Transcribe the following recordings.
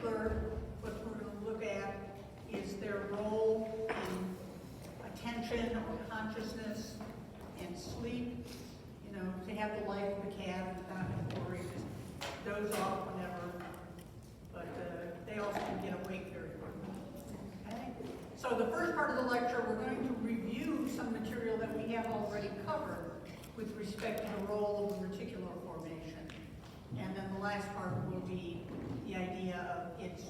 particular, what we're going to look at is their role in attention or consciousness and sleep. You know, to have the life of a cat, not have to worry, just doze off whenever. But they also can get awake very quickly. Okay? So the first part of the lecture, we're going to review some material that we have already covered with respect to the role of the reticular formation. And then the last part will be the idea of its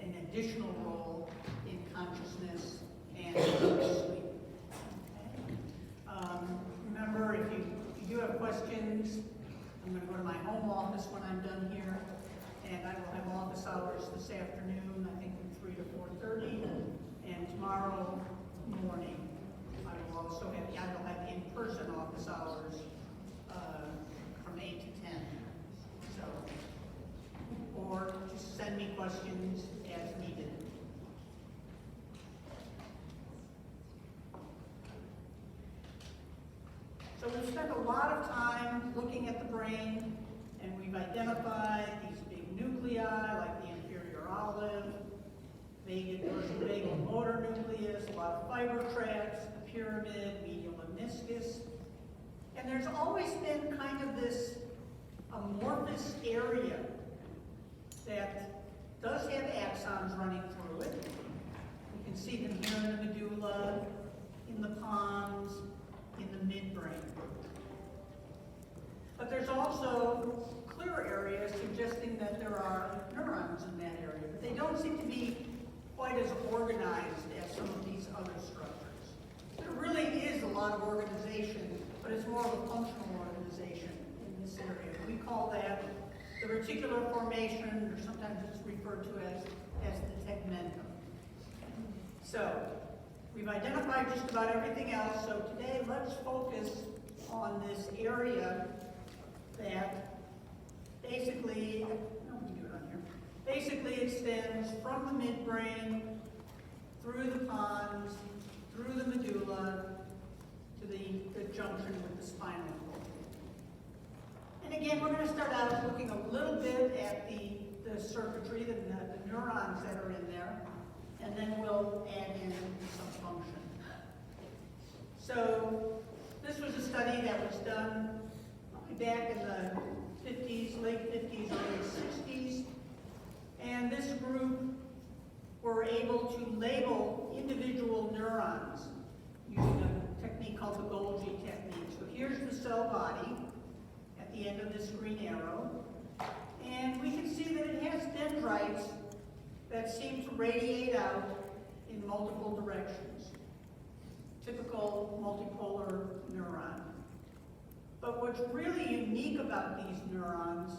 an additional role in consciousness and sleep. Okay? Remember, if you do have questions, I'm going to go to my home office when I'm done here, and I will have office hours this afternoon, I think from 3 to 4:30, and tomorrow morning I will also have in-person office hours from 8 to 10. So, or just send me questions as needed. So we've spent a lot of time looking at the brain, and we've identified these big nuclei like the inferior olive, dorsal vagal motor nucleus, a lot of fiber tracts, the pyramid, medial lemniscus. And there's always been kind of this amorphous area that does have axons running through it. You can see them here in the medulla, in the pons, in the midbrain. But there's also clear areas suggesting that there are neurons in that area, but they don't seem to be quite as organized as some of these other structures. There really is a lot of organization, but it's more of a functional organization in this area. We call that the reticular formation, or sometimes it's referred to as the tegmentum. So, we've identified just about everything else, so today let's focus on this area that basically, basically extends from the midbrain, through the pons, through the medulla, to the junction with the spinal cord. And again, we're going to start out looking a little bit at the circuitry, the neurons that are in there, and then we'll add in some function. So this was a study that was done back in the 50s, late 50s, early 60s. And this group were able to label individual neurons using a technique called the Golgi technique. So here's the cell body at the end of this green arrow. And we can see that it has dendrites that seem to radiate out in multiple directions. Typical multipolar neuron. But what's really unique about these neurons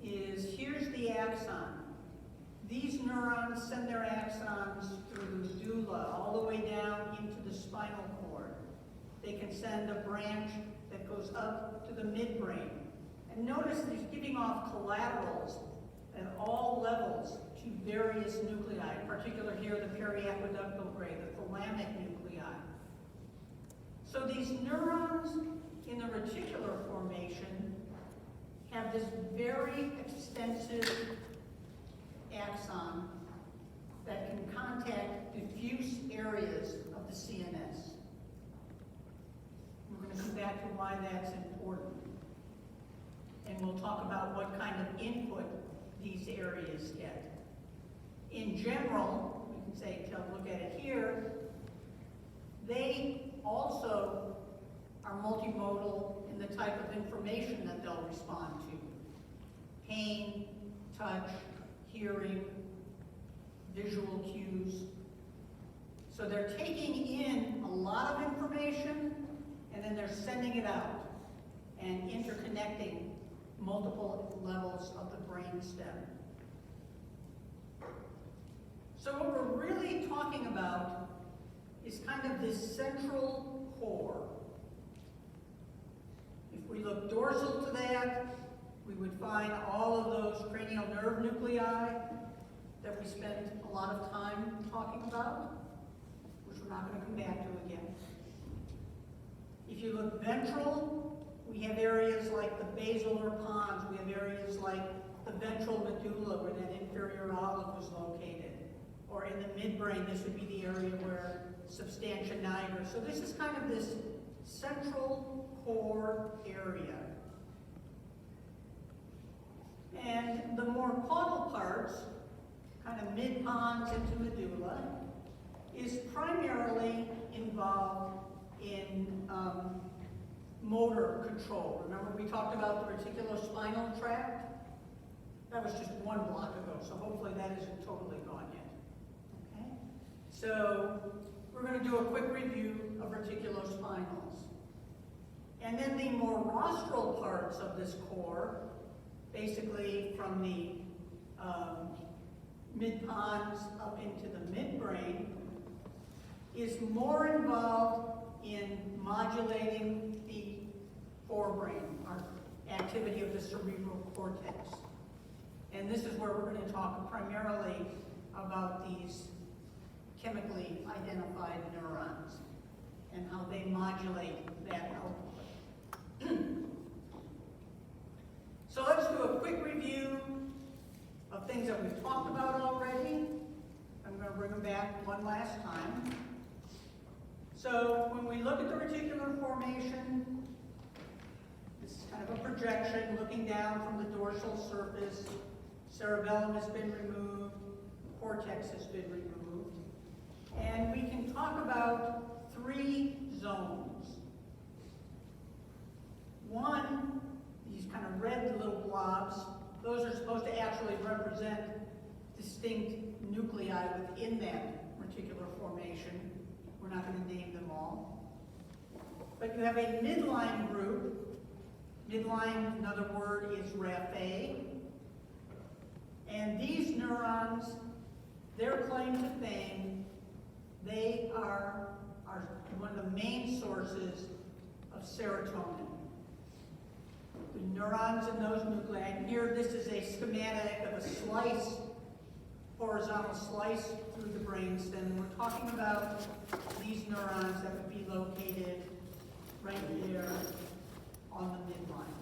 is here's the axon. These neurons send their axons through the medulla all the way down into the spinal cord. They can send a branch that goes up to the midbrain. And notice they're giving off collaterals at all levels to various nuclei, in particular here the periaqueductal gray, the thalamic nuclei. So these neurons in the reticular formation have this very extensive axon that can contact diffuse areas of the CNS. We're going to come back to why that's important. And we'll talk about what kind of input these areas get. In general, we can say, look at it here, they also are multimodal in the type of information that they'll respond to. Pain, touch, hearing, visual cues. So they're taking in a lot of information and then they're sending it out and interconnecting multiple levels of the brain stem. So what we're really talking about is kind of this central core. If we look dorsal to that, we would find all of those cranial nerve nuclei that we spent a lot of time talking about, which we're not going to come back to again. If you look ventral, we have areas like the basilar pons, we have areas like the ventral medulla where that inferior olive was located. Or in the midbrain, this would be the area where substantia nigra. So this is kind of this central core area. And the more caudal parts, kind of mid-pons into medulla, is primarily involved in motor control. Remember we talked about the reticulospinal tract? That was just one block ago, so hopefully that isn't totally gone yet. Okay? So we're going to do a quick review of reticulospinals. And then the more rostral parts of this core, basically from the mid-pons up into the midbrain, is more involved in modulating the forebrain, our activity of the cerebral cortex. And this is where we're going to talk primarily about these chemically identified neurons and how they modulate that output. So let's do a quick review of things that we've talked about already. I'm going to bring them back one last time. So when we look at the reticular formation, this is kind of a projection looking down from the dorsal surface. Cerebellum has been removed, cortex has been removed. And we can talk about three zones. One, these kind of red little blobs, those are supposed to actually represent distinct nuclei within that reticular formation. We're not going to name them all. But you have a midline group. Midline, another word, is raphe. And these neurons, their claim to fame, they are one of the main sources of serotonin. The neurons in those nuclei, and here this is a schematic of a slice, horizontal slice through the brainstem. We're talking about these neurons that would be located right there on the midline.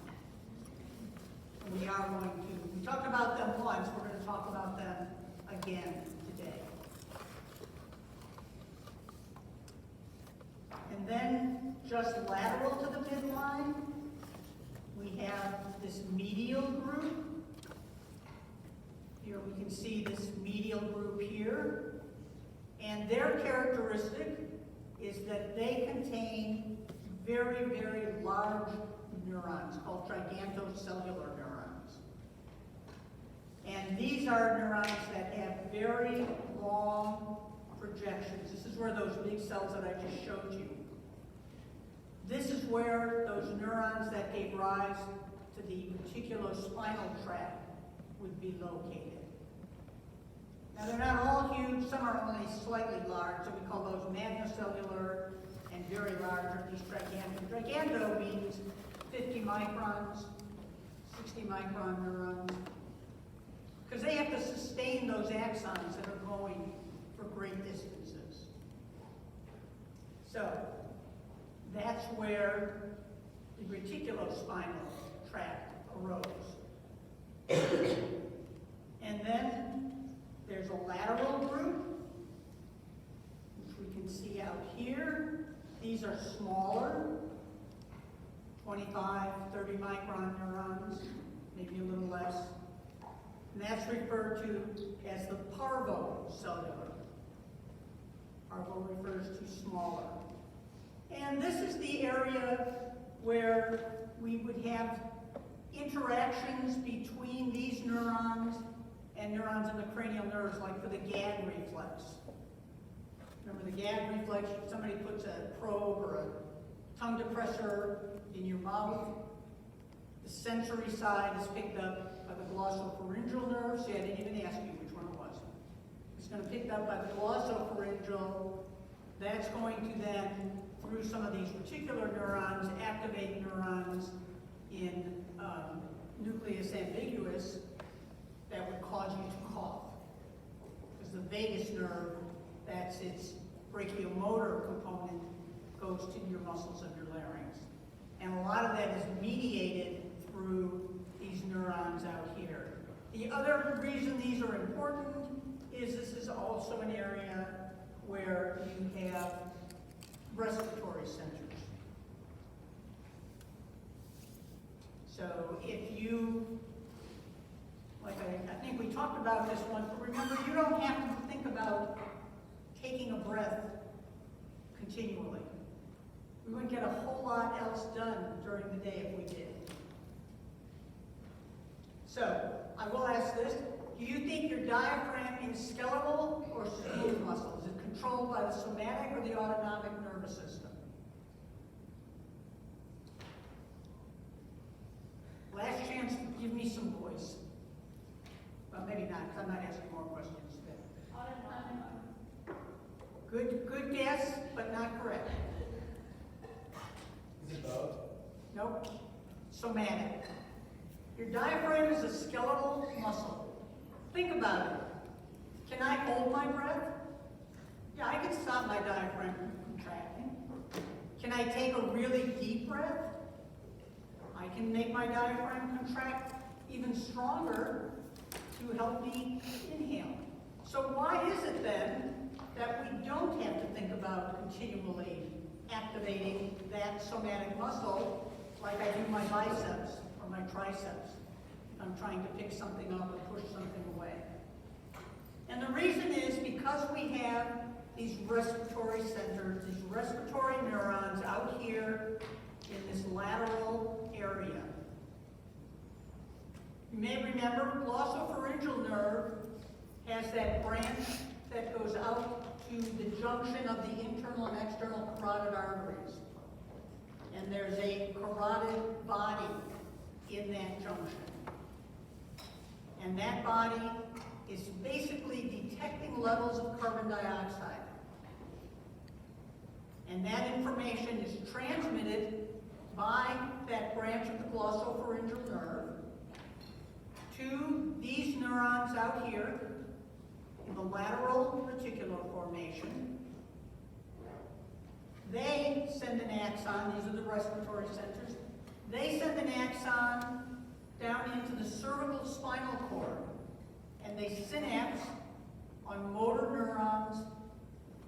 And we talked about them once, we're going to talk about them again today. And then, just lateral to the midline, we have this medial group. Here we can see this medial group here. And their characteristic is that they contain very, very large neurons called gigantocellular neurons. And these are neurons that have very long projections. This is where those big cells that I just showed you. This is where those neurons that gave rise to the reticulospinal tract would be located. Now they're not all huge, some are only slightly large, so we call those magnocellular, and very large are these giganto. Giganto means 50 microns, 60 micron neurons, because they have to sustain those axons that are going for great distances. So that's where the reticulospinal tract arose. And then there's a lateral group, which we can see out here. These are smaller, 25, 30 micron neurons, maybe a little less. And that's referred to as the parvocellular. Parvo refers to smaller. And this is the area where we would have interactions between these neurons and neurons in the cranial nerves, like for the gag reflex. Remember the gag reflex, somebody puts a probe or a tongue depressor in your mouth. The sensory side is picked up by the glossopharyngeal nerve. See, I didn't even ask you which one it was. It's going to be picked up by the glossopharyngeal. That's going to then, through some of these reticular neurons, activate neurons in nucleus ambiguous that would cause you to cough. Because the vagus nerve, that's its brachiomotor component, goes to your muscles of your larynx. And a lot of that is mediated through these neurons out here. The other reason these are important is this is also an area where you have respiratory centers. So if you, like I think we talked about this once, but remember, you don't have to think about taking a breath continually. We wouldn't get a whole lot else done during the day if we did. So, I will ask this, do you think your diaphragm is skeletal or smooth muscle? Is it controlled by the somatic or the autonomic nervous system? Last chance to give me some voice. Well, maybe not, because I'm not asking more questions today. Good guess, but not correct. Is it both? Nope. Somatic. Your diaphragm is a skeletal muscle. Think about it. Can I hold my breath? Yeah, I can stop my diaphragm from contracting. Can I take a really deep breath? I can make my diaphragm contract even stronger to help me inhale. So why is it then that we don't have to think about continually activating that somatic muscle like I do my biceps or my triceps if I'm trying to pick something up or push something away? And the reason is because we have these respiratory centers, these respiratory neurons out here in this lateral area. You may remember glossopharyngeal nerve has that branch that goes out to the junction of the internal and external carotid arteries. And there's a carotid body in that junction. And that body is basically detecting levels of carbon dioxide. And that information is transmitted by that branch of the glossopharyngeal nerve to these neurons out here in the lateral reticular formation. They send an axon, these are the respiratory centers, they send an axon down into the cervical spinal cord, and they synapse on motor neurons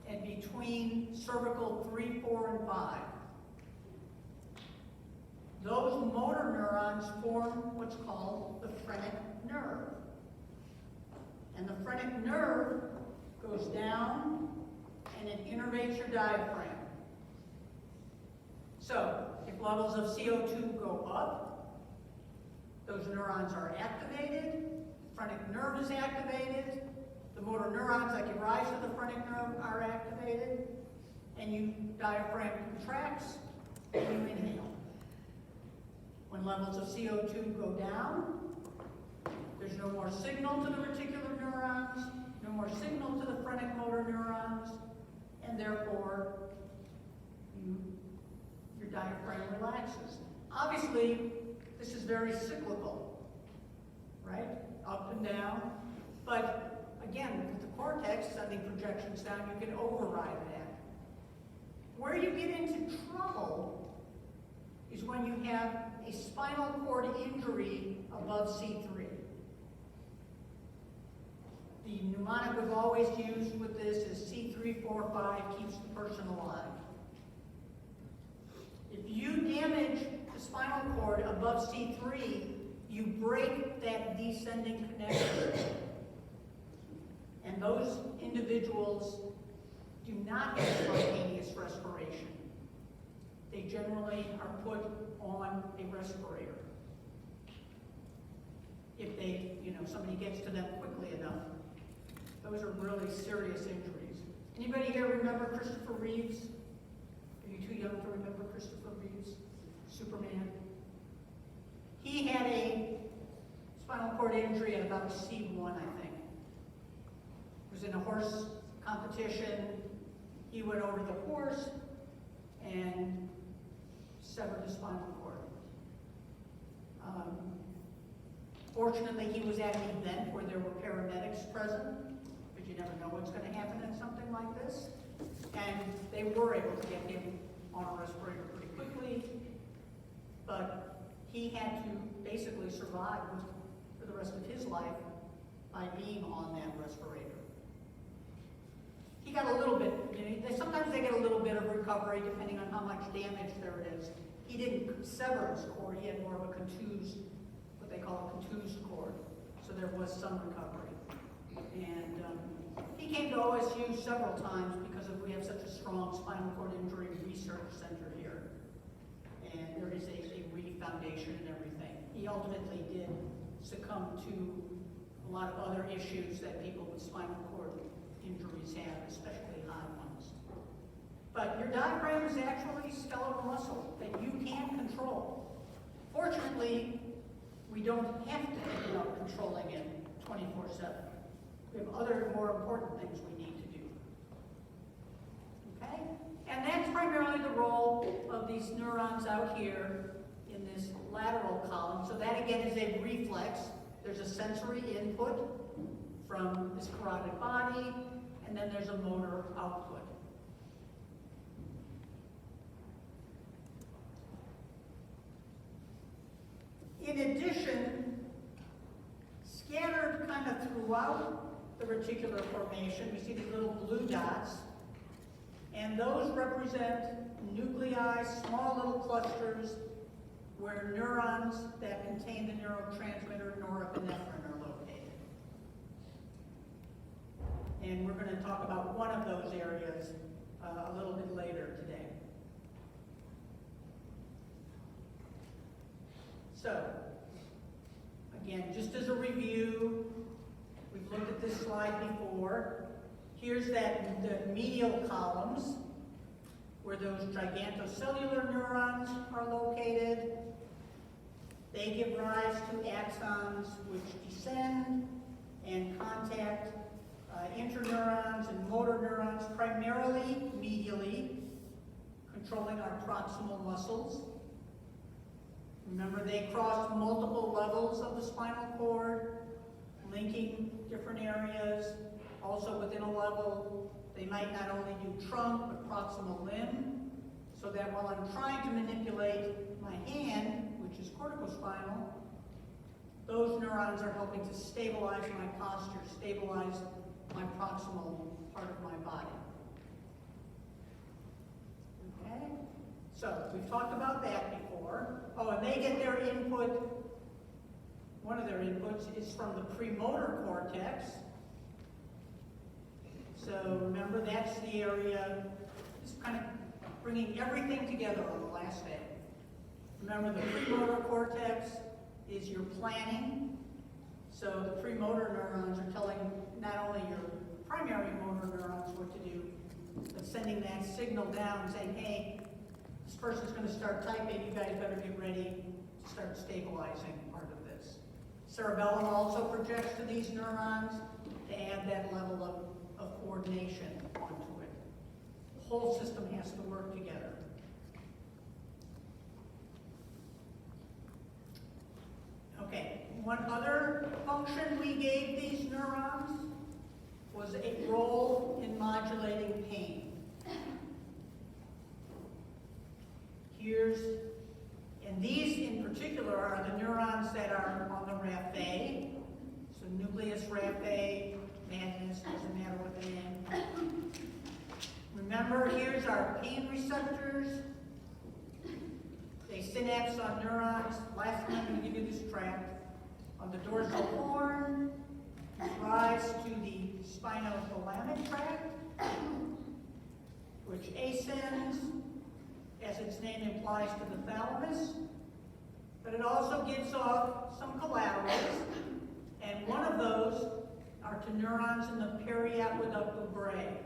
and between cervical 3, 4, and 5. Those motor neurons form what's called the phrenic nerve. And the phrenic nerve goes down and it innervates your diaphragm. So, if levels of CO2 go up, those neurons are activated, the phrenic nerve is activated, the motor neurons that give rise to the phrenic nerve are activated, and your diaphragm contracts and you inhale. When levels of CO2 go down, there's no more signal to the reticular neurons, no more signal to the phrenic motor neurons, and therefore your diaphragm relaxes. Obviously, this is very cyclical, right? Up and down. But again, with the cortex sending projections down, you can override that. Where you get into trouble is when you have a spinal cord injury above C3. The mnemonic we've always used with this is C3, 4, 5 keeps the person alive. If you damage the spinal cord above C3, you break that descending connection. And those individuals do not have spontaneous respiration. They generally are put on a respirator. If somebody gets to them quickly enough. Those are really serious injuries. Anybody here remember Christopher Reeves? Are you too young to remember Christopher Reeves? Superman. He had a spinal cord injury at about a C1, I think. He was in a horse competition. He went over the horse and severed the spinal cord. Fortunately, he was at an event where there were paramedics present, but you never know what's going to happen in something like this. And they were able to get him on a respirator pretty quickly, but he had to basically survive for the the rest of his life by being on that respirator. He got a little bit, sometimes they get a little bit of recovery depending on how much damage there is. He didn't sever his cord, he had more of a contused, what they call a contused cord. So there was some recovery. And he came to OSU several times because we have such a strong spinal cord injury research center here. And there is a foundation and everything. He ultimately did succumb to a lot of other issues that people with spinal cord injuries have, especially high ones. But your diaphragm is actually skeletal muscle that you can control. Fortunately, we don't have to end up controlling it 24/7. We have other more important things we need to do. Okay? And that's primarily the role of these neurons out here in this lateral column. So that again is a reflex. There's a sensory input from this carotid body, and then there's a motor output. In addition, scattered kind of throughout the reticular formation, we see these little blue dots, and those represent nuclei, small little clusters where neurons that contain the neurotransmitter norepinephrine are located. And we're going to talk about one of those areas a little bit later today. So, again, just as a review, we've looked at this slide before. Here's the medial columns where those gigantocellular neurons are located. They give rise to axons which descend and contact interneurons and motor neurons, primarily medially, controlling our proximal muscles. Remember, they cross multiple levels of the spinal cord, linking different areas. Also within a level, they might not only do trunk, but proximal limb, so that while I'm trying to manipulate my hand, which is corticospinal, those neurons are helping to stabilize my posture, stabilize my proximal part of my body. Okay? So, we've talked about that before. Oh, and they get their input, one of their inputs is from the premotor cortex. So remember, that's the area, just kind of bringing everything together on the last day. Remember, the premotor cortex is your planning. So the premotor neurons are telling not only your primary motor neurons what to do, but sending that signal down and saying, hey, this person's going to start typing, you guys better get ready to start stabilizing part of this. Cerebellum also projects to these neurons to add that level of coordination onto it. The whole system has to work together. Okay, one other function we gave these neurons was a role in modulating pain. And these in particular are the neurons that are on the raphe. So nucleus, raphe, madness, doesn't matter what the name. Remember, here's our pain receptors. They synapse on neurons. Last time I'm going to give you this tract. On the dorsal horn, rise to the spinothalamic tract, which ascends, as its name implies, to the thalamus, but it also gives off some collaterals, and one of those are to neurons in the periaqueductal bray.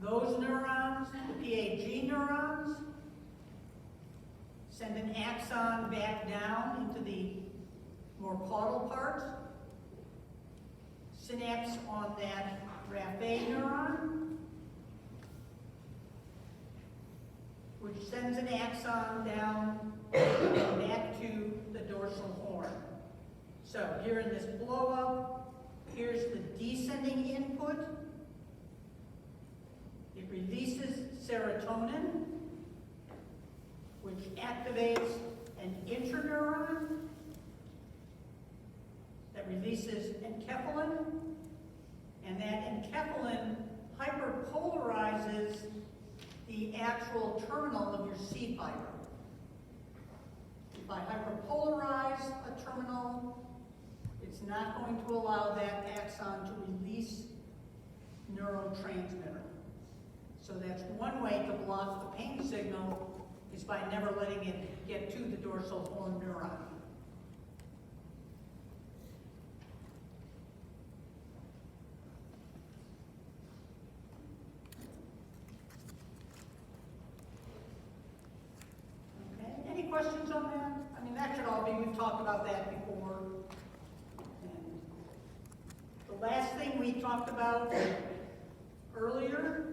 Those neurons, the PAG neurons, send an axon back down into the more caudal part, synapse on that raphe neuron, which sends an axon down back to the dorsal horn. So here in this blow up, here's the descending input. It releases serotonin, which activates an interneuron that releases enkephalin, and that enkephalin hyperpolarizes the actual terminal of your C fiber. If I hyperpolarize a terminal, it's not going to allow that axon to release neurotransmitter. So that's one way to block the pain signal, is by never letting it get to the dorsal horn neuron. Okay, any questions on that? I mean, that should all be, we've talked about that before. And the last thing we talked about earlier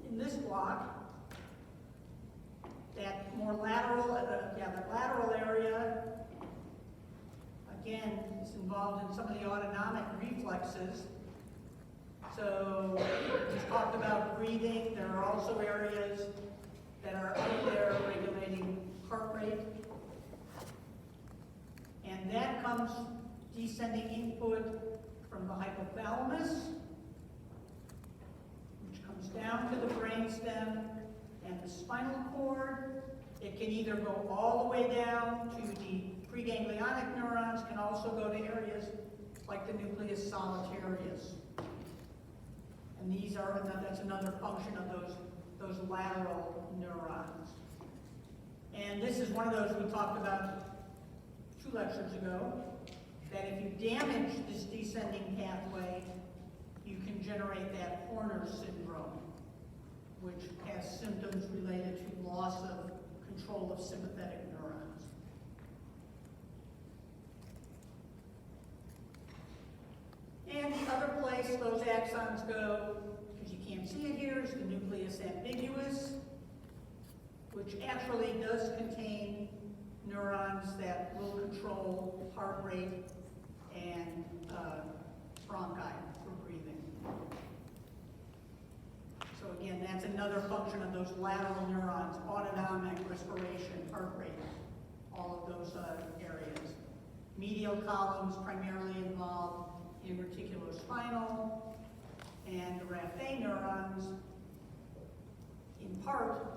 in this block, that more lateral, the lateral area, again, is involved in some of the autonomic reflexes. So we talked about breathing. There are also areas that are up there regulating heart rate. And that comes descending input from the hypothalamus, which comes down to the brainstem and the spinal cord. It can either go all the way down to the preganglionic neurons, can also go to areas like the nucleus solitarius. And these are, that's another function of those lateral neurons. And this is one of those we talked about 2 lectures ago, that if you damage this descending pathway, you can generate that Horner syndrome, which has symptoms related to loss of control of sympathetic neurons. And the other place those axons go, because you can't see it here, is the nucleus ambiguus, which actually does contain neurons that will control heart rate and bronchi for breathing. So again, that's another function of those lateral neurons: autonomic, respiration, heart rate, all of those areas. Medial columns primarily involved in reticulospinal, and the raphe neurons, in part,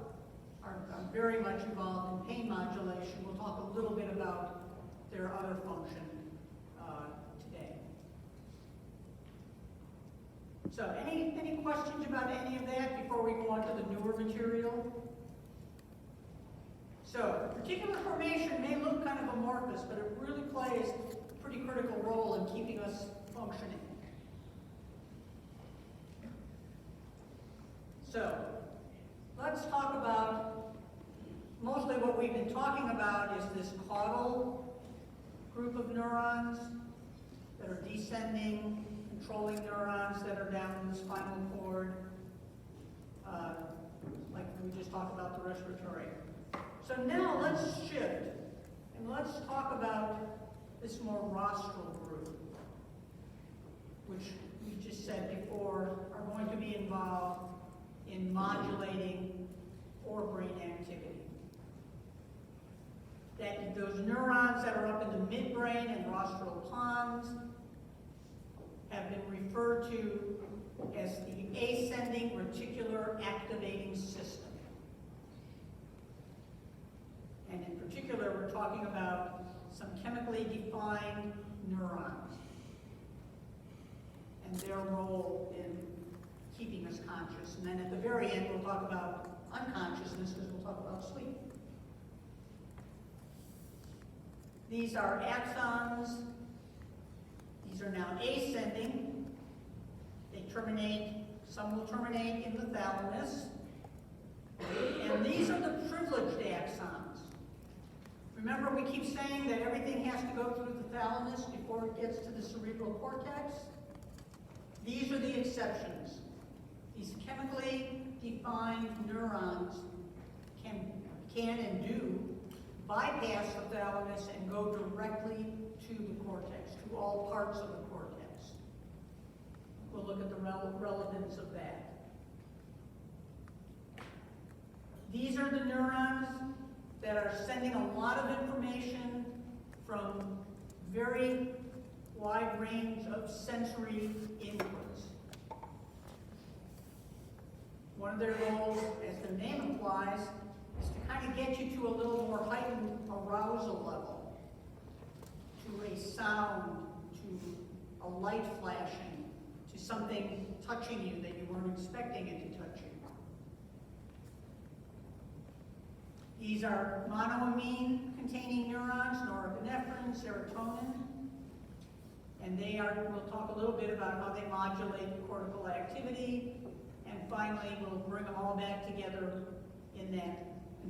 are very much involved in pain modulation. We'll talk a little bit about their other function today. So any questions about any of that before we go on to the newer material? So reticular formation may look kind of amorphous, but it really plays a pretty critical role in keeping us functioning. So let's talk about, mostly what we've been talking about is this caudal group of neurons that are descending, controlling neurons that are down in the spinal cord, like we just talked about the respiratory. So now let's shift and let's talk about this more rostral group, which we just said before are going to be involved in modulating forebrain activity. That those neurons that are up in the midbrain and rostral pons have been referred to as the ascending reticular activating system. And in particular, we're talking about some chemically defined neurons and their role in keeping us conscious. And then at the very end, we'll talk about unconsciousness, because we'll talk about sleep. These are axons. These are now ascending. They terminate, some will terminate in the thalamus. And these are the privileged axons. Remember, we keep saying that everything has to go through the thalamus before it gets to the cerebral cortex? These are the exceptions. These chemically defined neurons can and do bypass the thalamus and go directly to the cortex, to all parts of the cortex. We'll look at the relevance of that. These are the neurons that are sending a lot of information from very wide range of sensory inputs. One of their goals, as the name implies, is to kind of get you to a little more heightened arousal level, to a sound, to a light flashing, to something touching you that you weren't expecting it to touch you. These are monoamine containing neurons, norepinephrine, serotonin, and we'll talk a little bit about how they modulate cortical activity, and finally we'll bring them all back together in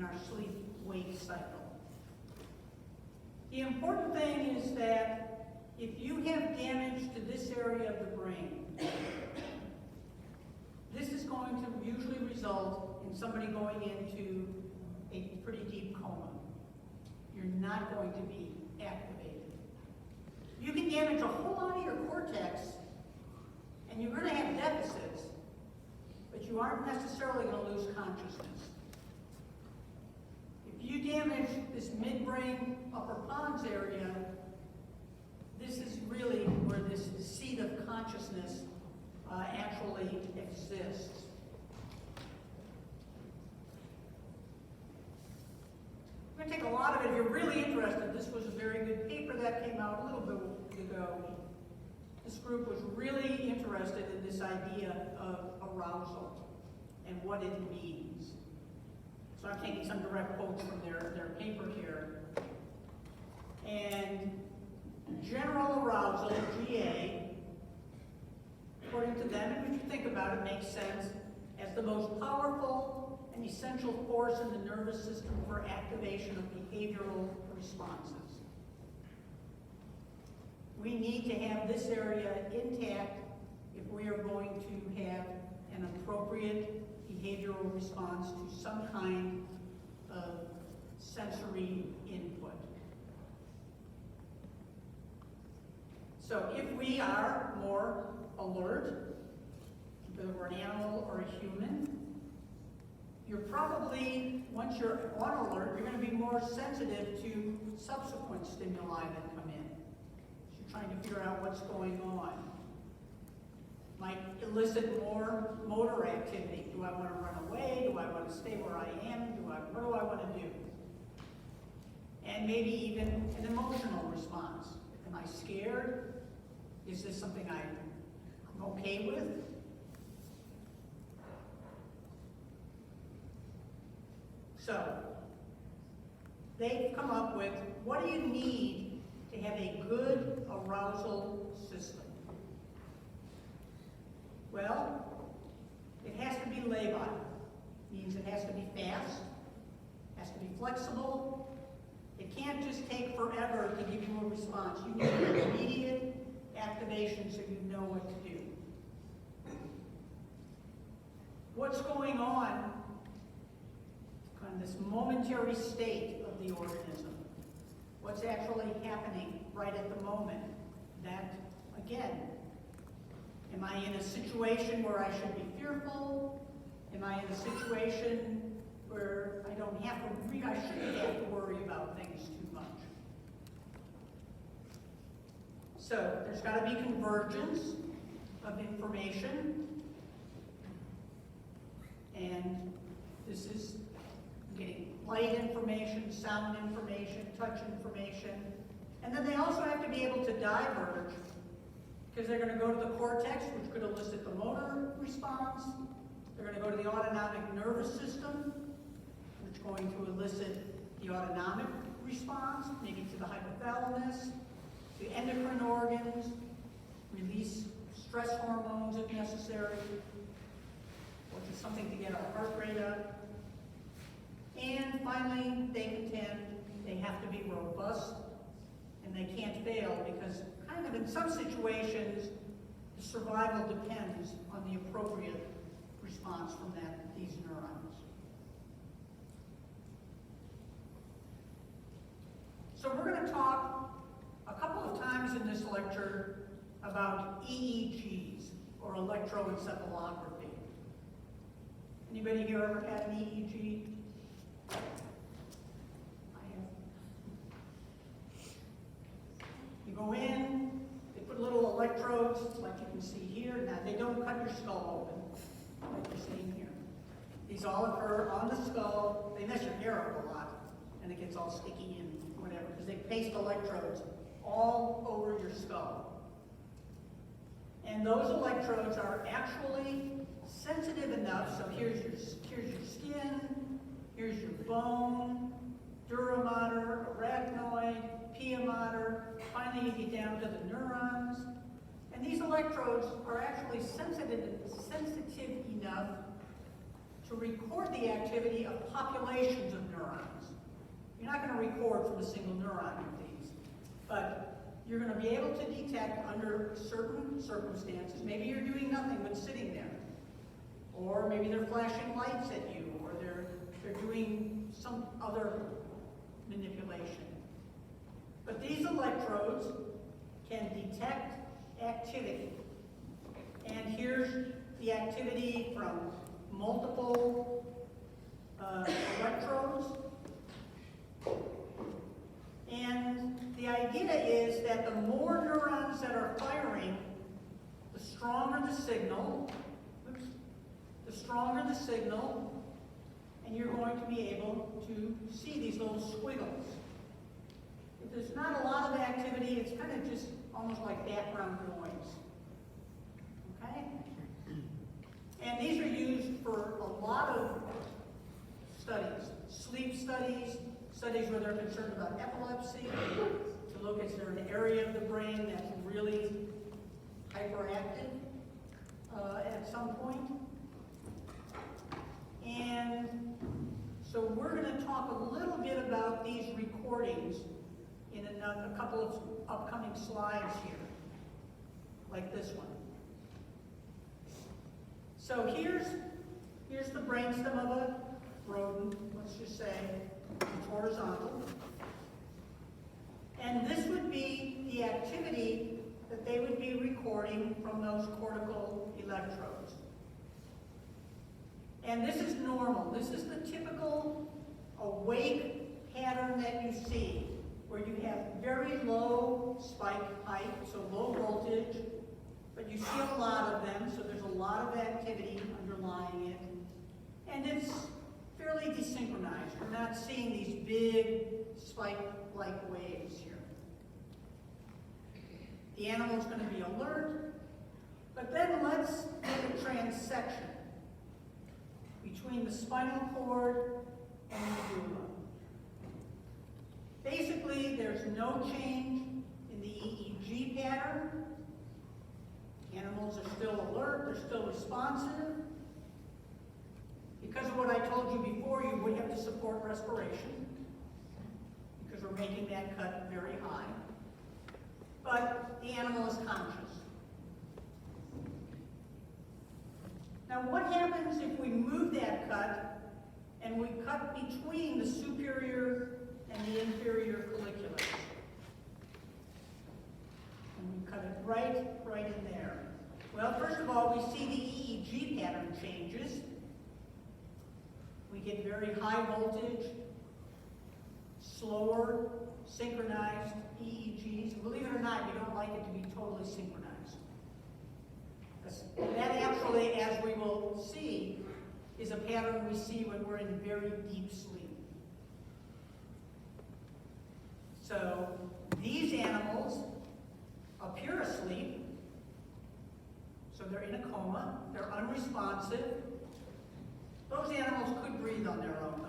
our sleep-wake cycle. The important thing is that if you have damage to this area of the brain, this is going to usually result in somebody going into a pretty deep coma. You're not going to be activated. You can damage a whole lot of your cortex, and you're going to have deficits, but you aren't necessarily going to lose consciousness. If you damage this midbrain upper pons area, this is really where this seat of consciousness actually exists. I'm going to take a lot of it. If you're really interested, this was a very good paper that came out a little bit ago. This group was really interested in this idea of arousal and what it means. So I'm taking some direct quotes from their paper here. And general arousal, GA, according to them, and if you think about it, makes sense, as the most powerful and essential force in the nervous system for activation of behavioral responses. We need to have this area intact if we are going to have an appropriate behavioral response to some kind of sensory input. So if we are more alert, whether we're an animal or a human, you're probably, once you're on alert, you're going to be more sensitive to subsequent stimuli that come in. So you're trying to figure out what's going on. Might elicit more motor activity. Do I want to run away? Do I want to stay where I am? What do I want to do? And maybe even an emotional response. Am I scared? Is this something I'm okay with? So, they've come up with, what do you need to have a good arousal system? Well, it has to be labile. Means it has to be fast, has to be flexible. It can't just take forever to give you a response. You need an immediate activation so you know what to do. What's going on? Kind of this momentary state of the organism. What's actually happening right at the moment? That, again, am I in a situation where I should be fearful? Am I in a situation where I shouldn't have to worry about things too much? So there's got to be convergence of information. And this is getting light information, sound information, touch information. And then they also have to be able to diverge, because they're going to go to the cortex, which could elicit the motor response. They're going to go to the autonomic nervous system, which is going to elicit the autonomic response, maybe to the hypothalamus, the endocrine organs, release stress hormones if necessary, which is something to get our heart rate up. And finally, they contend they have to be robust and they can't fail, because kind of in some situations, the survival depends on the appropriate response from these neurons. So we're going to talk a couple of times in this lecture about EEGs, or electroencephalography. Anybody here ever had an EEG? go in, they put little electrodes, like you can see here. Now, they don't cut your skull open, like you're seeing here. These all occur on the skull. They mess your hair up a lot, and it gets all sticky and whatever, because they paste electrodes all over your skull. And those electrodes are actually sensitive enough, so here's your skin, here's your bone, dura mater, arachnoid, pia mater, finally you get down to the neurons. And these electrodes are actually sensitive enough to record the activity of populations of neurons. You're not going to record from a single neuron with these, but you're going to be able to detect under certain circumstances. Maybe you're doing nothing but sitting there, or maybe they're flashing lights at you, or they're doing some other manipulation. But these electrodes can detect activity. And here's the activity from multiple electrodes. And the idea is that the more neurons that are firing, the stronger the signal. Oops, the stronger the signal, and you're going to be able to see these little squiggles. If there's not a lot of activity, it's kind of just almost like background noise. Okay? And these are used for a lot of studies. Sleep studies, studies where they're concerned about epilepsy, to look at is there an area of the brain that's really hyperactive at some point. And so we're going to talk a little bit about these recordings in a couple of upcoming slides here, like this one. So here's the brainstem of a rodent, let's just say it's horizontal. And this would be the activity that they would be recording from those cortical electrodes. And this is normal. This is the typical awake pattern that you see, where you have very low spike height, so low voltage, but you see a lot of them, so there's a lot of activity underlying it. And it's fairly desynchronized. We're not seeing these big spike-like waves here. The animal's going to be alert, but then let's make a transection between the spinal cord and the medulla. Basically, there's no change in the EEG pattern. Animals are still alert, they're still responsive. Because of what I told you before, you would have to support respiration, because we're making that cut very high. But the animal is conscious. Now, what happens if we move that cut and we cut between the superior and the inferior colliculars? And we cut it right in there. Well, first of all, we see the EEG pattern changes. We get very high voltage, slower, synchronized EEGs. And believe it or not, you don't like it to be totally synchronized. That actually, as we will see, is a pattern we see when we're in very deep sleep. So these animals appear asleep, so they're in a coma, they're unresponsive. Those animals could breathe on their own,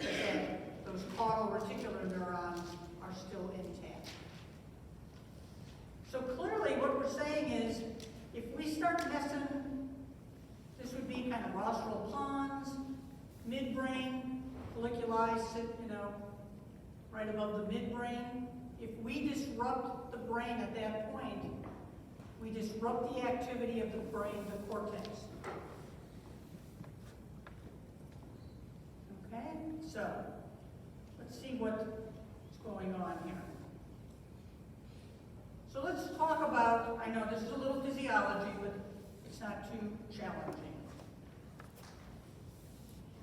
though. Again, those caudal reticular neurons are still intact. So clearly what we're saying is, if we start messing, this would be kind of rostral pons, midbrain, colliculi sit, right above the midbrain. If we disrupt the brain at that point, we disrupt the activity of the brain, the cortex. Okay, so let's see what's going on here. So let's talk about, I know this is a little physiology, but it's not too challenging.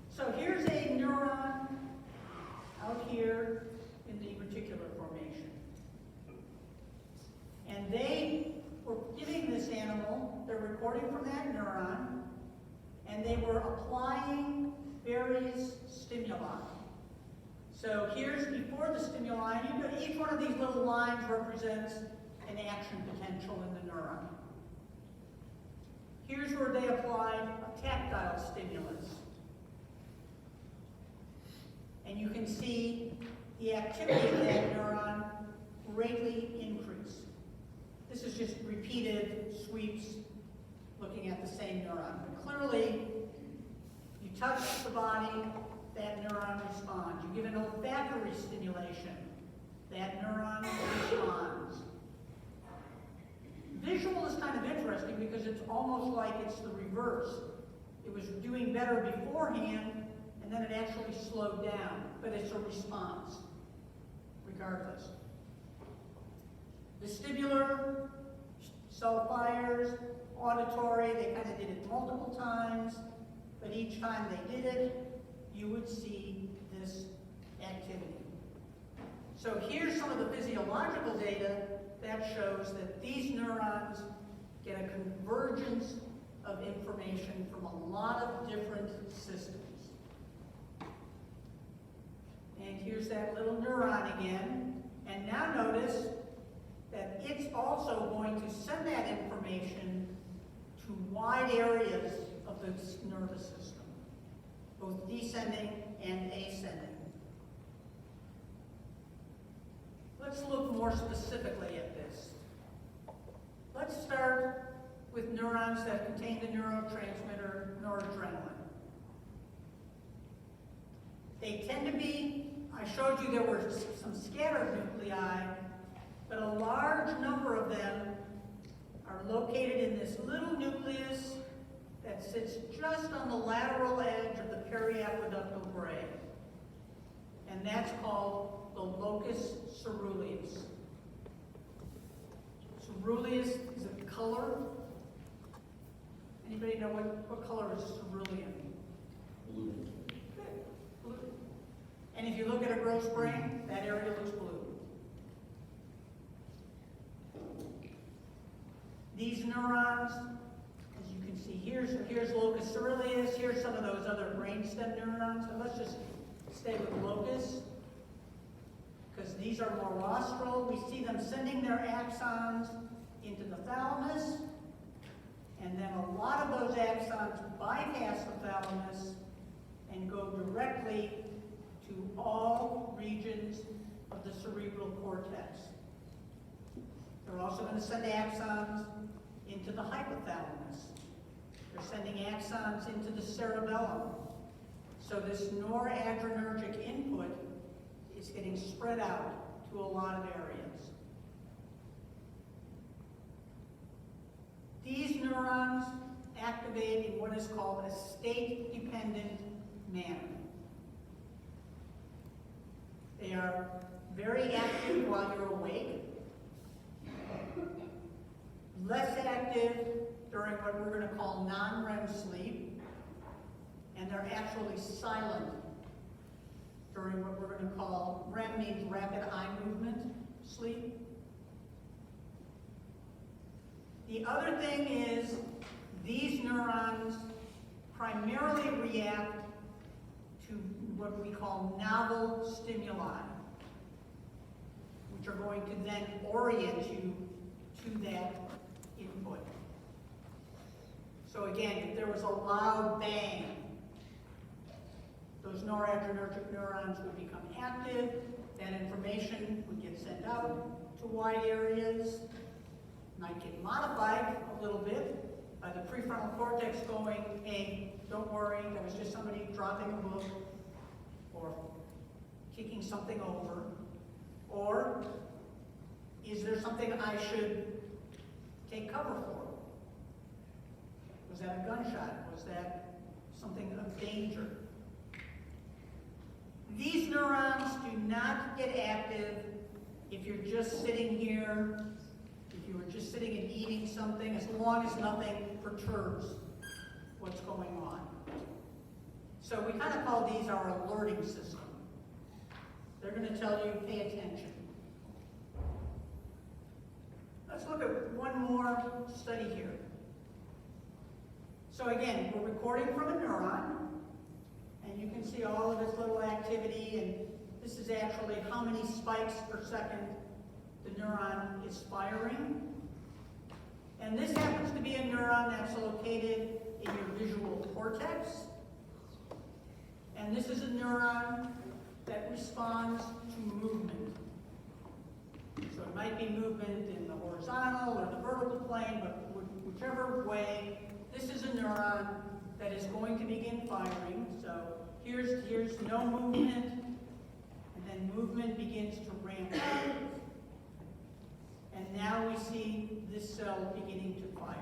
So here's a neuron out here in the reticular formation. this animal, they're recording from that neuron, and they were applying various stimuli. So here's before the stimuli. Each one of these little lines represents an action potential in the neuron. Here's where they applied a tactile stimulus. And you can see the activity of that neuron greatly increase. This is just repeated sweeps looking at the same neuron. But clearly, you touch the body, that neuron responds. You give an olfactory stimulation, that neuron responds. Visual is kind of interesting because it's almost like it's the reverse. It was doing better beforehand, and then it actually slowed down, but it's a response, regardless. Vestibular, cell fires, auditory, they kind of did it multiple times, but each time they did it, you would see this activity. So here's some of the physiological data that shows that these neurons get a convergence of information from a lot of different systems. And here's that little neuron again. And now notice that it's also going to send that information to wide areas of the nervous system, both descending and ascending. Let's look more specifically at this. Let's start with neurons that contain the neurotransmitter noradrenaline. They tend to be, I showed you there were some scattered nuclei, but a large number of them are located in this little nucleus that sits just on the lateral edge of the periaqueductal brain. And that's called the locus ceruleus. Ceruleus is a color. Anybody know what color is cerulean? Blue. Good, blue. And if you look at a gross brain, that area looks blue. These neurons, as you can see, here's locus ceruleus, here's some of those other brainstem neurons, but let's just stay with locus, because these are more rostral. We see them sending their axons into the thalamus, and then a lot of those axons bypass the thalamus and go directly to all regions of the cerebral cortex. They're also going to send axons into the hypothalamus. They're sending axons into the cerebellum. So this noradrenergic input is getting spread out to a lot of areas. These neurons activate in what is called a state-dependent manner. They are very active while you're awake, less active during what we're going to call non-REM sleep, and they're actually silent during what we're going to call, REM means rapid eye movement sleep. The other thing is these neurons primarily react to what we call novel stimuli, which are going to then orient you to that input. So again, if there was a loud bang, those noradrenergic neurons would become active, that information would get sent out to wide areas, might get modified a little bit by the prefrontal cortex going, hey, don't worry, that was just somebody dropping a book or kicking something over. Or, is there something I should take cover for? Was that a gunshot? Was that something of danger? These neurons do not get active if you're just sitting here, if you were just sitting and eating something, as long as nothing perturbs what's going on. So we kind of call these our alerting system. They're going to tell you, pay attention. Let's look at one more study here. So again, we're recording from a neuron, and you can see all of its little activity, and this is actually how many spikes per second the neuron is firing. And this happens to be a neuron that's located in your visual cortex. And this is a neuron that responds to movement. So it might be movement in the horizontal or the vertical plane, but whichever way, this is a neuron that is going to begin firing. So here's no movement, and then movement begins to ramp up. And now we see this cell beginning to fire.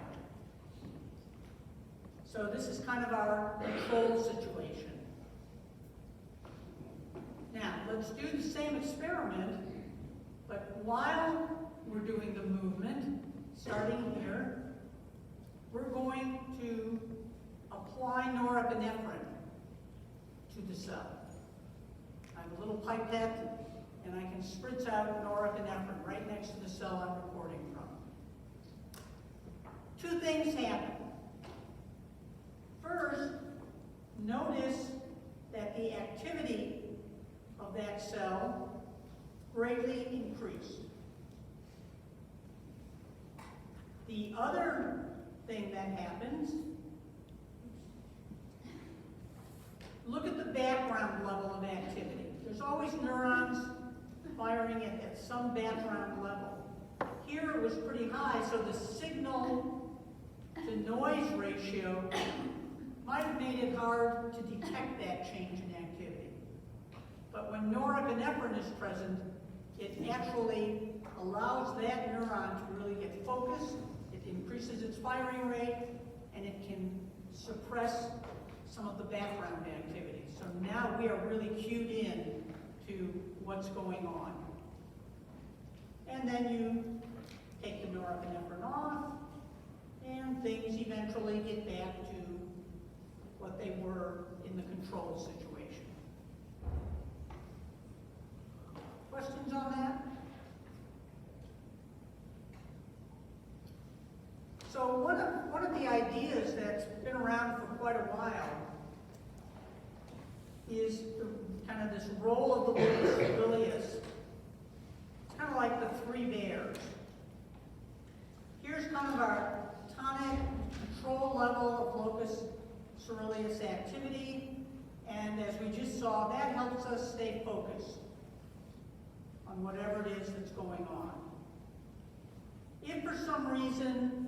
So this is kind of our control situation. Now, let's do the same experiment, but while we're doing the movement, starting here, we're going to apply norepinephrine to the cell. I have a little pipette, and I can spritz out norepinephrine right next to the cell I'm recording from. Two things happen. First, notice that the activity of that cell greatly increased. The other thing that happens, look at the background level of activity. There's always neurons firing at some background level. Here it was pretty high, so the signal to noise ratio might have made it hard to detect that change in activity. But when norepinephrine is present, it actually allows that neuron to really get focused, it increases its firing rate, and it can suppress some of the background activity. So now we are really cued in to what's going on. And then you take the norepinephrine off, and things eventually get back to what they were in the control situation. Questions on that? So one of the ideas that's been around for quite a while is kind of this role of the locus coeruleus. It's kind of like the three bears. Here's kind of our tonic control level of locus coeruleus activity, and as we just saw, that helps us stay focused on whatever it is that's going on. If for some reason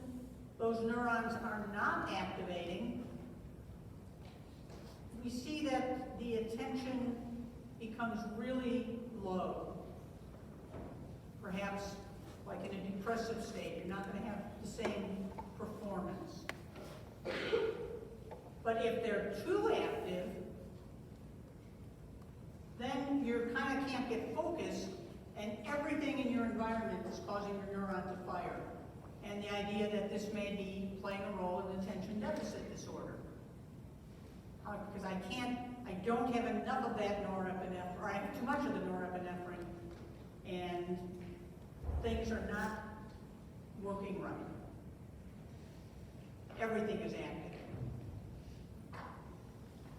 those neurons are not activating, we see that the attention becomes really low. Perhaps like in a depressive state, you're not going to have the same performance. But if they're too active, then you kind of can't get focused, and everything in your environment is causing your neuron to fire. And the idea that this may be playing a role in attention deficit disorder. Because I don't have enough of that norepinephrine, or I have too much of the norepinephrine, and things are not working right. Everything is active.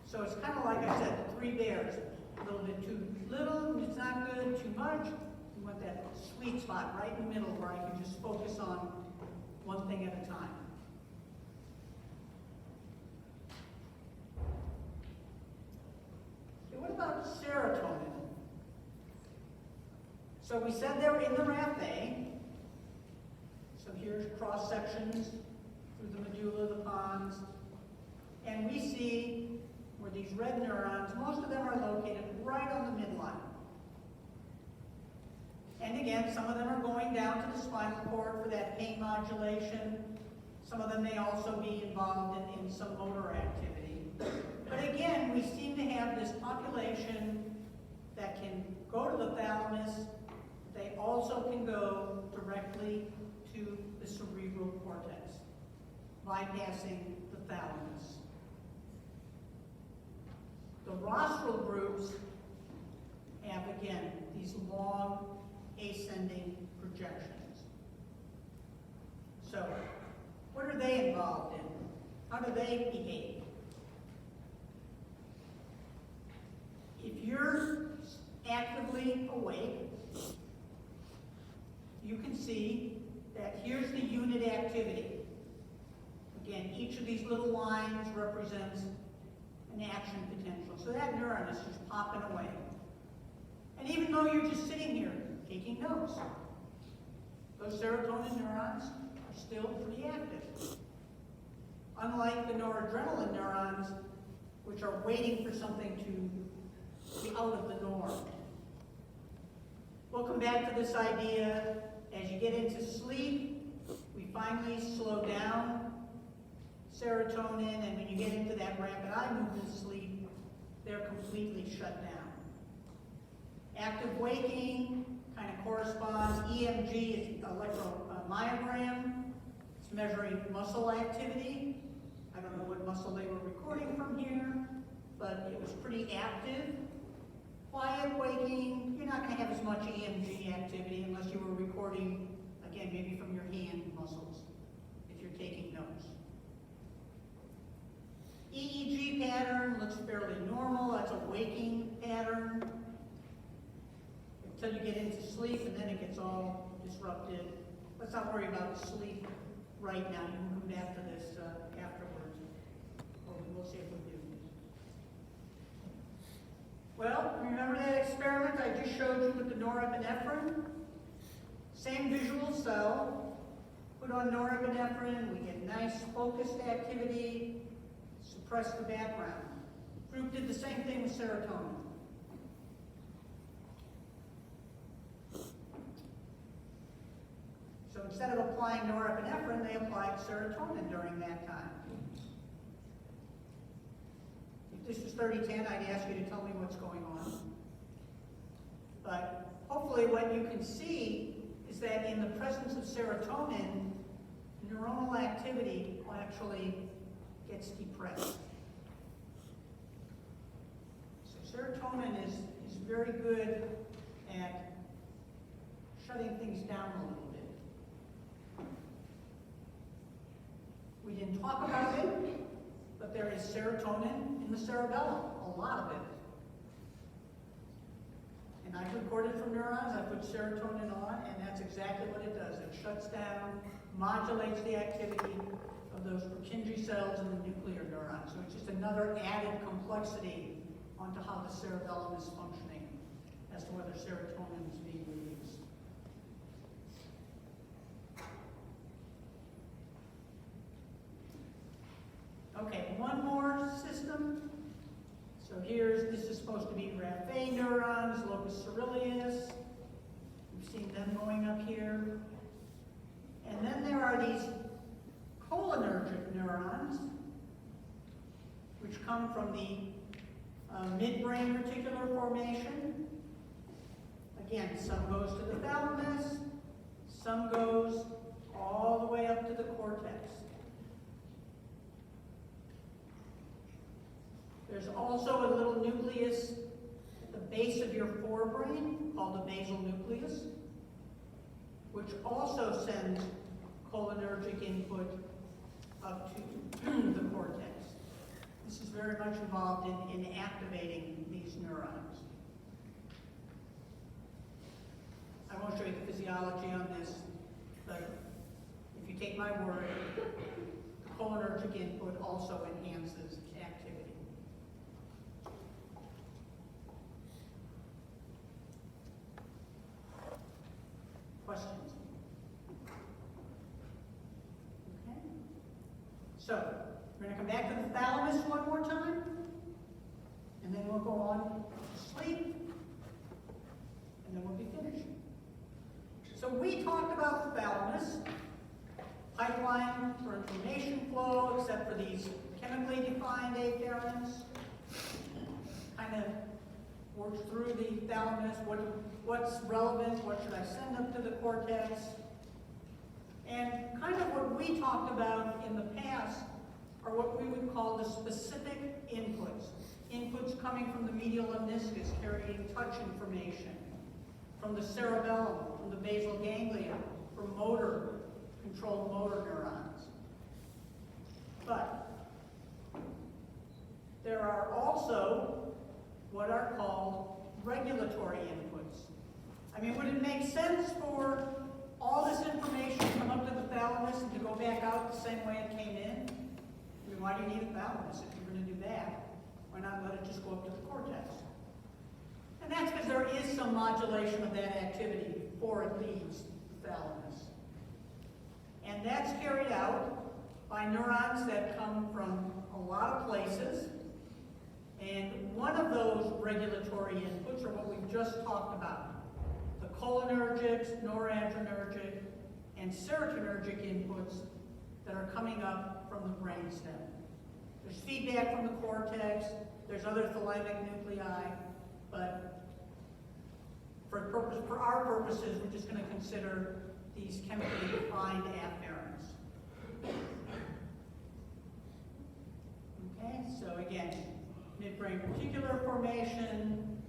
So it's kind of like I said, the three bears. A little bit too little, it's not good, too much. You want that sweet spot right in the middle where I can just focus on one thing at a time. Okay, what about serotonin? So we said they were in the raphe. So here's cross sections through the medulla, the pons, and we see where these red neurons, most of them are located right on the midline. And again, some of them are going down to the spinal cord for that pain modulation. Some of them may also be involved in some motor activity. But again, we seem to have this population that can go to the thalamus. They also can go directly to the cerebral cortex, bypassing the thalamus. The rostral groups have, again, these long ascending projections. So, what are they involved in? How do they behave? If you're actively awake, you can see that here's the unit activity. Again, each of these little lines represents an action potential. So that neuron is just popping away. And even though you're just sitting here taking notes, those serotonin neurons are still pretty active. Unlike the noradrenaline neurons, which are waiting for something to be out of the norm. We'll come back to this idea as you get into sleep. We finally slow down serotonin, and when you get into that rapid eye movement sleep, they're completely shut down. Active waking kind of corresponds. EMG is electromyogram. It's measuring muscle activity. I don't know what muscle they were recording from here, but it was pretty active. Quiet waking, you're not going to have as much EMG activity unless you were recording, again, maybe from your hand muscles, if you're taking notes. EEG pattern looks fairly normal. That's a waking pattern until you get into sleep, and then it gets all disrupted. Let's not worry about sleep right now. You can come back to this afterwards, or we'll see if we do. Well, remember that experiment I just showed you with the norepinephrine? Same visual cell, put on norepinephrine, we get nice focused activity, suppress the background. Group did the same thing with serotonin. So instead of applying norepinephrine, they applied serotonin during that time. If this was 3010, I'd ask you to tell me what's going on. But hopefully what you can see is that in the presence of serotonin, neuronal activity actually gets depressed. So serotonin is very good at shutting things down a little bit. We didn't talk about it, but there is serotonin in the cerebellum, a lot of it. And I've recorded from neurons, I put serotonin on, and that's exactly what it does. It shuts down, modulates the activity of those Purkinje cells in the nuclear neurons. So it's just another added complexity onto how the cerebellum is functioning as to whether serotonin is being released. Okay, one more system. So this is supposed to be Raphe neurons, locus coeruleus. We've seen them going up here. And then there are these cholinergic neurons, which come from the midbrain reticular formation. Again, some goes to the thalamus, some goes all the way up to the cortex. There's also a little nucleus at the base of your forebrain called the basal nucleus, which also sends cholinergic input up to the cortex. This is very much involved in activating these neurons. I won't show you the physiology on this, but if you take my word, the cholinergic input also enhances activity. Questions? Okay. So, we're going to come back to the thalamus one more time, and then we'll go on to sleep, and then we'll be finished. So we talked about the thalamus, pipeline for information flow, except for these chemically defined afferents. Kind of works through the thalamus, what's relevant, what should I send up to the cortex. And kind of what we talked about in the past are what we would call the specific inputs. Inputs coming from the medial lemniscus carrying touch information, from the cerebellum, from the basal ganglia, from controlled motor sense for all this information to come up to the thalamus and to go back out the same way it came in? I mean, why do you need a thalamus if you're going to do that? Why not let it just go up to the cortex? And that's because there is some modulation of that activity before it leaves the thalamus. And that's carried out by neurons that come from a lot of places. And one of those regulatory inputs are what we've just talked about. The cholinergic, noradrenergic, and serotonergic inputs that are coming up from the brainstem. There's feedback from the cortex, there's other thalamic nuclei, but for our purposes, we're just going to consider these chemically defined afferents. Okay, so again, midbrain reticular formation,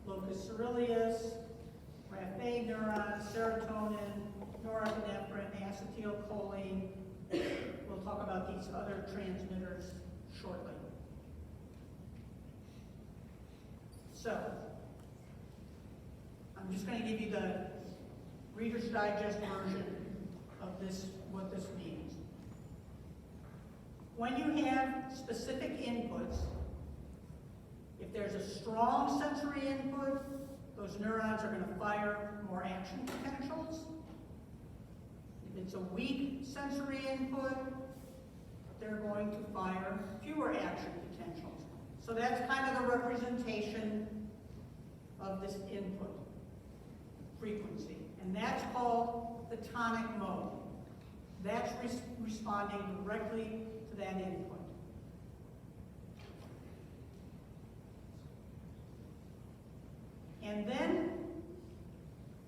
locus coeruleus, RAF-A neurons, serotonin, norepinephrine, acetylcholine. We'll talk about these other transmitters shortly. So, I'm just going to give you the Reader's Digest version of this, what this means. When you have specific inputs, if there's a strong sensory input, those neurons are going to fire more action potentials. If it's a weak sensory input, they're going to fire fewer action potentials. So that's kind of the representation of this input frequency. And that's called the tonic mode. That's responding directly to that input. And then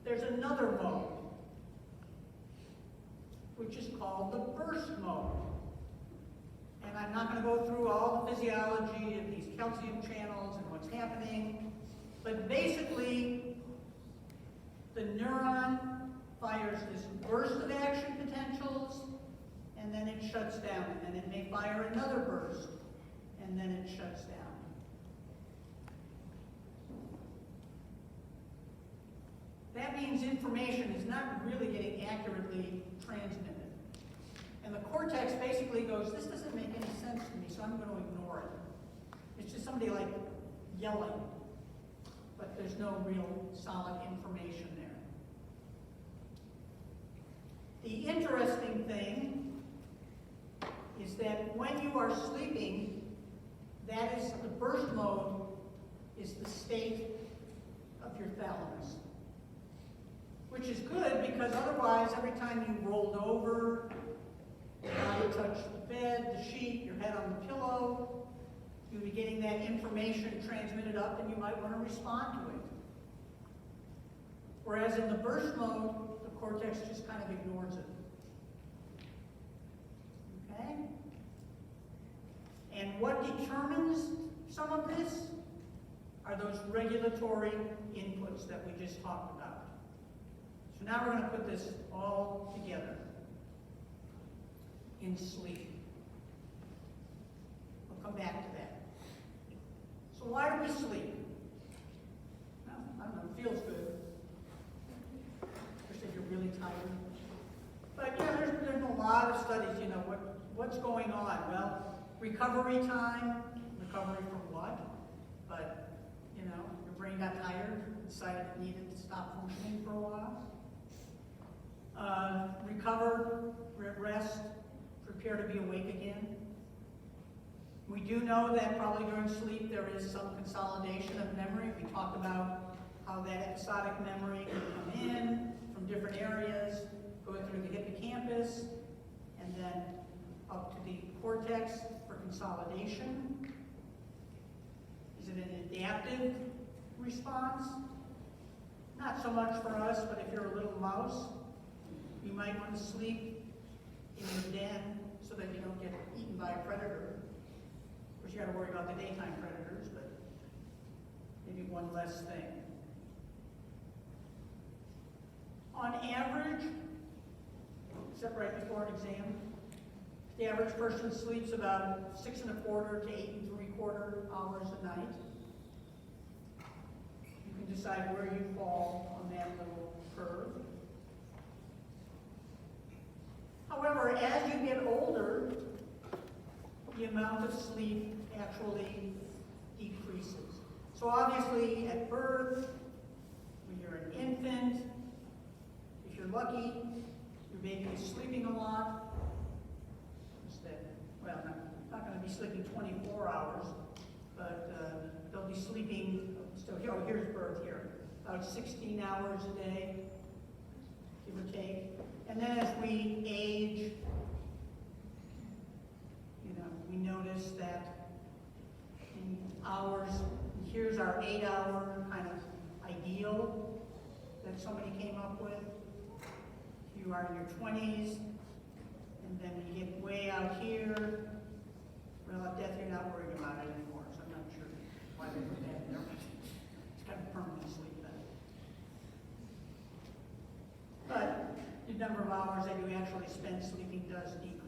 there's another mode, which is called the burst mode. And I'm not going to go through all the physiology of these calcium channels and what's happening, but basically, the neuron fires this burst of action potentials, and then it shuts down, and then it may fire another burst, and then it shuts down. That means information is not really getting accurately transmitted. And the cortex basically goes, this doesn't make any sense to me, so I'm going to ignore it. It's just somebody like yelling, but there's no real solid information there. The interesting thing is that when you are sleeping, that is the burst mode is the state of your thalamus. Which is good because otherwise every time you rolled over, you touched the bed, the sheet, your head on the pillow, you'd be getting that information transmitted up and you might want to respond to it. Whereas in the burst mode, the cortex just kind of ignores it. Okay? And what determines some of this are those regulatory inputs that we just talked about. So now we're going to put this all together in sleep. We'll come back to that. So why do we sleep? Well, I don't know, it feels good. Especially if you're really tired. But yeah, there's a lot of studies, you know, what's going on? Well, recovery time, recovery from what? But, you know, your brain got tired, decided it needed to stop functioning for a while. Recover, rest, prepare to be awake again. We do know that probably during sleep there is some consolidation of memory. We talked about how that episodic memory can come in from different areas, go through the hippocampus, and then up to the cortex for consolidation. Is it an adaptive response? Not so much for us, but if you're a little mouse, you might want to sleep in your den so that you don't get eaten by a predator. Of course, you got to worry about the daytime predators, but maybe one less thing. On average, except right before an exam, the average person sleeps about 6¼ to 8¾ hours a night. You can decide where you fall on that little curve. However, as you get older, the amount of sleep actually decreases. So obviously at birth, when you're an infant, if you're lucky, your baby is sleeping a lot. Well, not going to be sleeping 24 hours, but they'll be sleeping, so here's birth here, about 16 hours a day, give or take. And then as we age, we notice that in hours, here's our 8-hour kind of ideal that somebody came up with. You are in your 20s, and then when you get way out here, well, at death you're not worried about it anymore, so I'm not sure why they put that in there. It's kind of permanent sleep then. But the number of hours that you actually spend sleeping does decrease.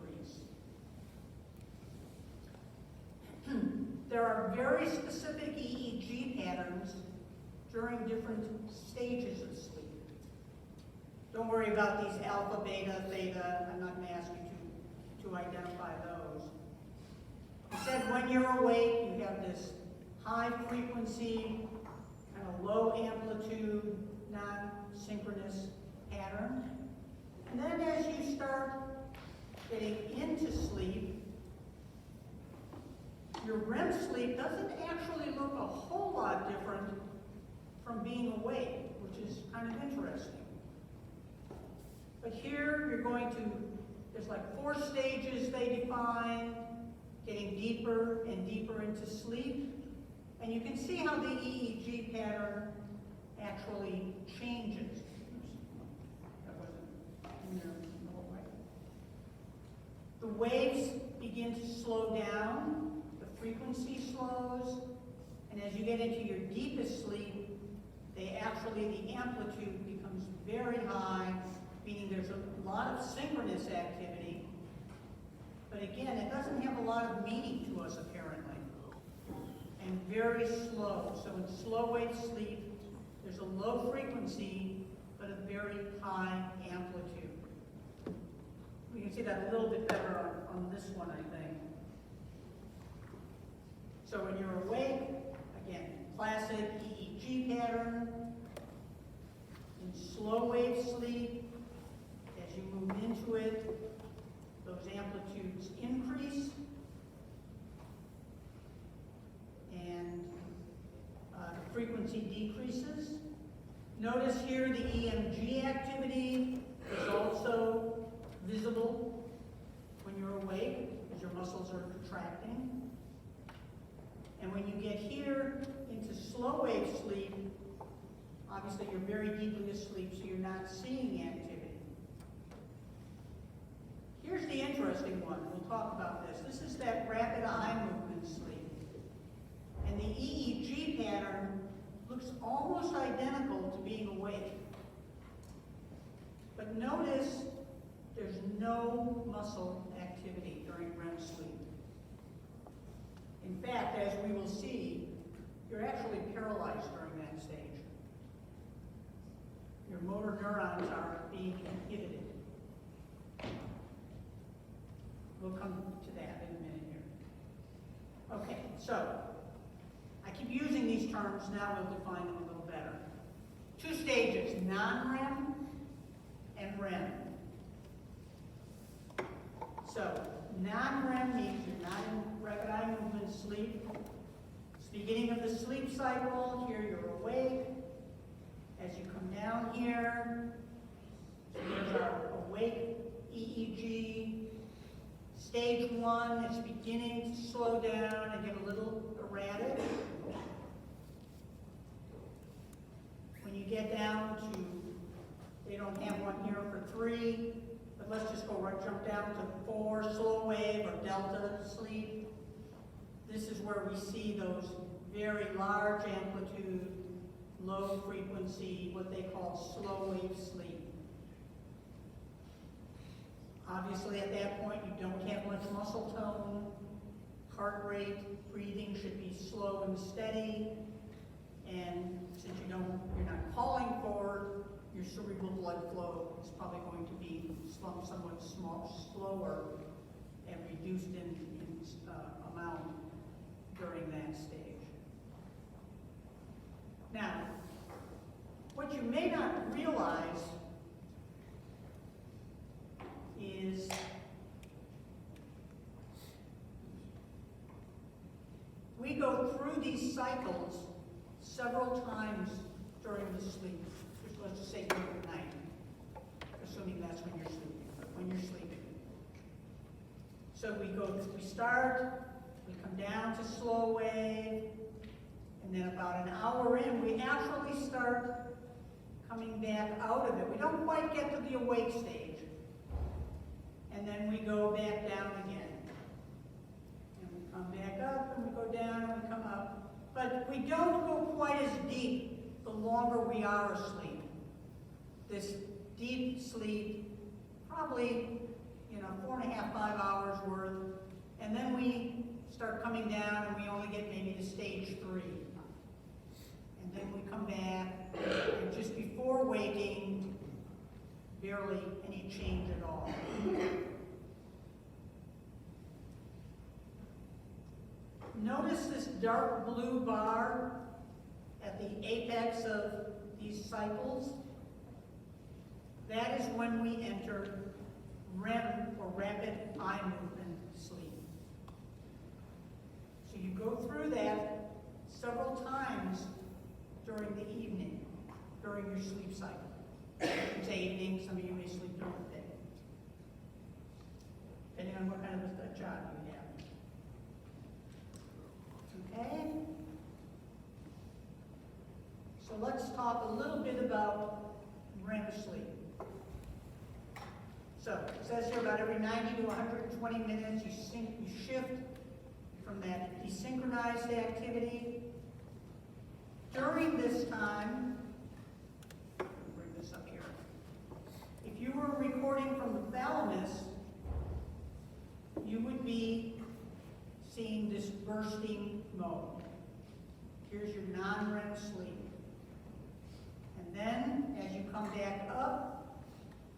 There are very specific EEG patterns during different stages of sleep. Don't worry about these alpha, beta, theta. I'm not going to ask you to identify those. Instead, when you're awake, you have this high frequency, kind of low amplitude, non-synchronous pattern. And then as you start getting into sleep, your REM sleep doesn't actually look a whole lot different from being awake, which is kind of interesting. But here you're going to, there's like 4 stages they define, getting deeper and deeper into sleep. And you can see how the EEG pattern actually changes. That wasn't in there the whole way. The waves begin to slow down, the frequency slows, and as you get into your deepest sleep, the amplitude becomes very high, meaning there's a lot of synchronous activity. But again, it doesn't have a lot of meaning to us, apparently. And very slow. So in slow wave sleep, there's a low frequency, but a very high amplitude. We can see that a little bit better on this one, I think. So when you're awake, again, classic EEG pattern. In slow wave sleep, as you move into it, those amplitudes increase, and the frequency decreases. Notice here the EMG activity is also visible when you're awake, because your muscles are contracting. And when you get here into slow wave sleep, obviously you're very deeply asleep, so you're not seeing activity. Here's the interesting one. We'll talk about this. This is that rapid eye movement sleep. And the EEG pattern looks almost identical to being awake. But notice there's no muscle activity during REM sleep. In fact, as we will see, you're actually paralyzed during that stage. Your motor neurons are being inhibited. We'll come to that in a minute here. Okay, so I keep using these terms, now we'll define them a little better. 2 stages, non-REM and REM. So, non-REM means you're not in rapid eye movement sleep. It's the beginning of the sleep cycle. Here you're awake. As you come down here, so there's our awake EEG. Stage 1, it's beginning to slow down and get a little erratic. When you get down to, they don't have one here for 3, but let's just jump down to 4, slow wave or delta sleep. This is where we see those very large amplitude, low frequency, what they call slow wave sleep. Obviously, at that point, you don't have much muscle tone. Heart rate, breathing should be slow and steady. And since you're not calling for your cerebral blood flow is probably going to be somewhat slower and reduced in amount during that stage. Now, what you may not realize is we go through these cycles several times during the sleep. Let's just say during the night, assuming that's when you're sleeping. So we start, we come down to slow wave, and then about an hour in, we actually start coming back out of it. We don't quite get to the awake stage. And then we go back down again. And we come back up, and we go down, and we come up. But we don't go quite as deep the longer we are asleep. This deep sleep, probably, 4.5, 5 hours worth. And then we start coming down, and we only get maybe to stage 3. And then we come back, and just before waking, barely any change at all. Notice this dark blue bar at the apex of these cycles. That is when we enter REM, or rapid eye movement sleep. So you go through that several times during the evening, during your sleep cycle. It's evening, some of you may sleep during the day, depending on what kind of a job you have. Okay? So let's talk a little bit about REM sleep. So it says here about every 90 to 120 minutes you shift from that desynchronized activity. During this time, bring this up here. If you were recording from the thalamus, you would be seeing this bursting mode. Here's your non-REM sleep. And then, as you come back up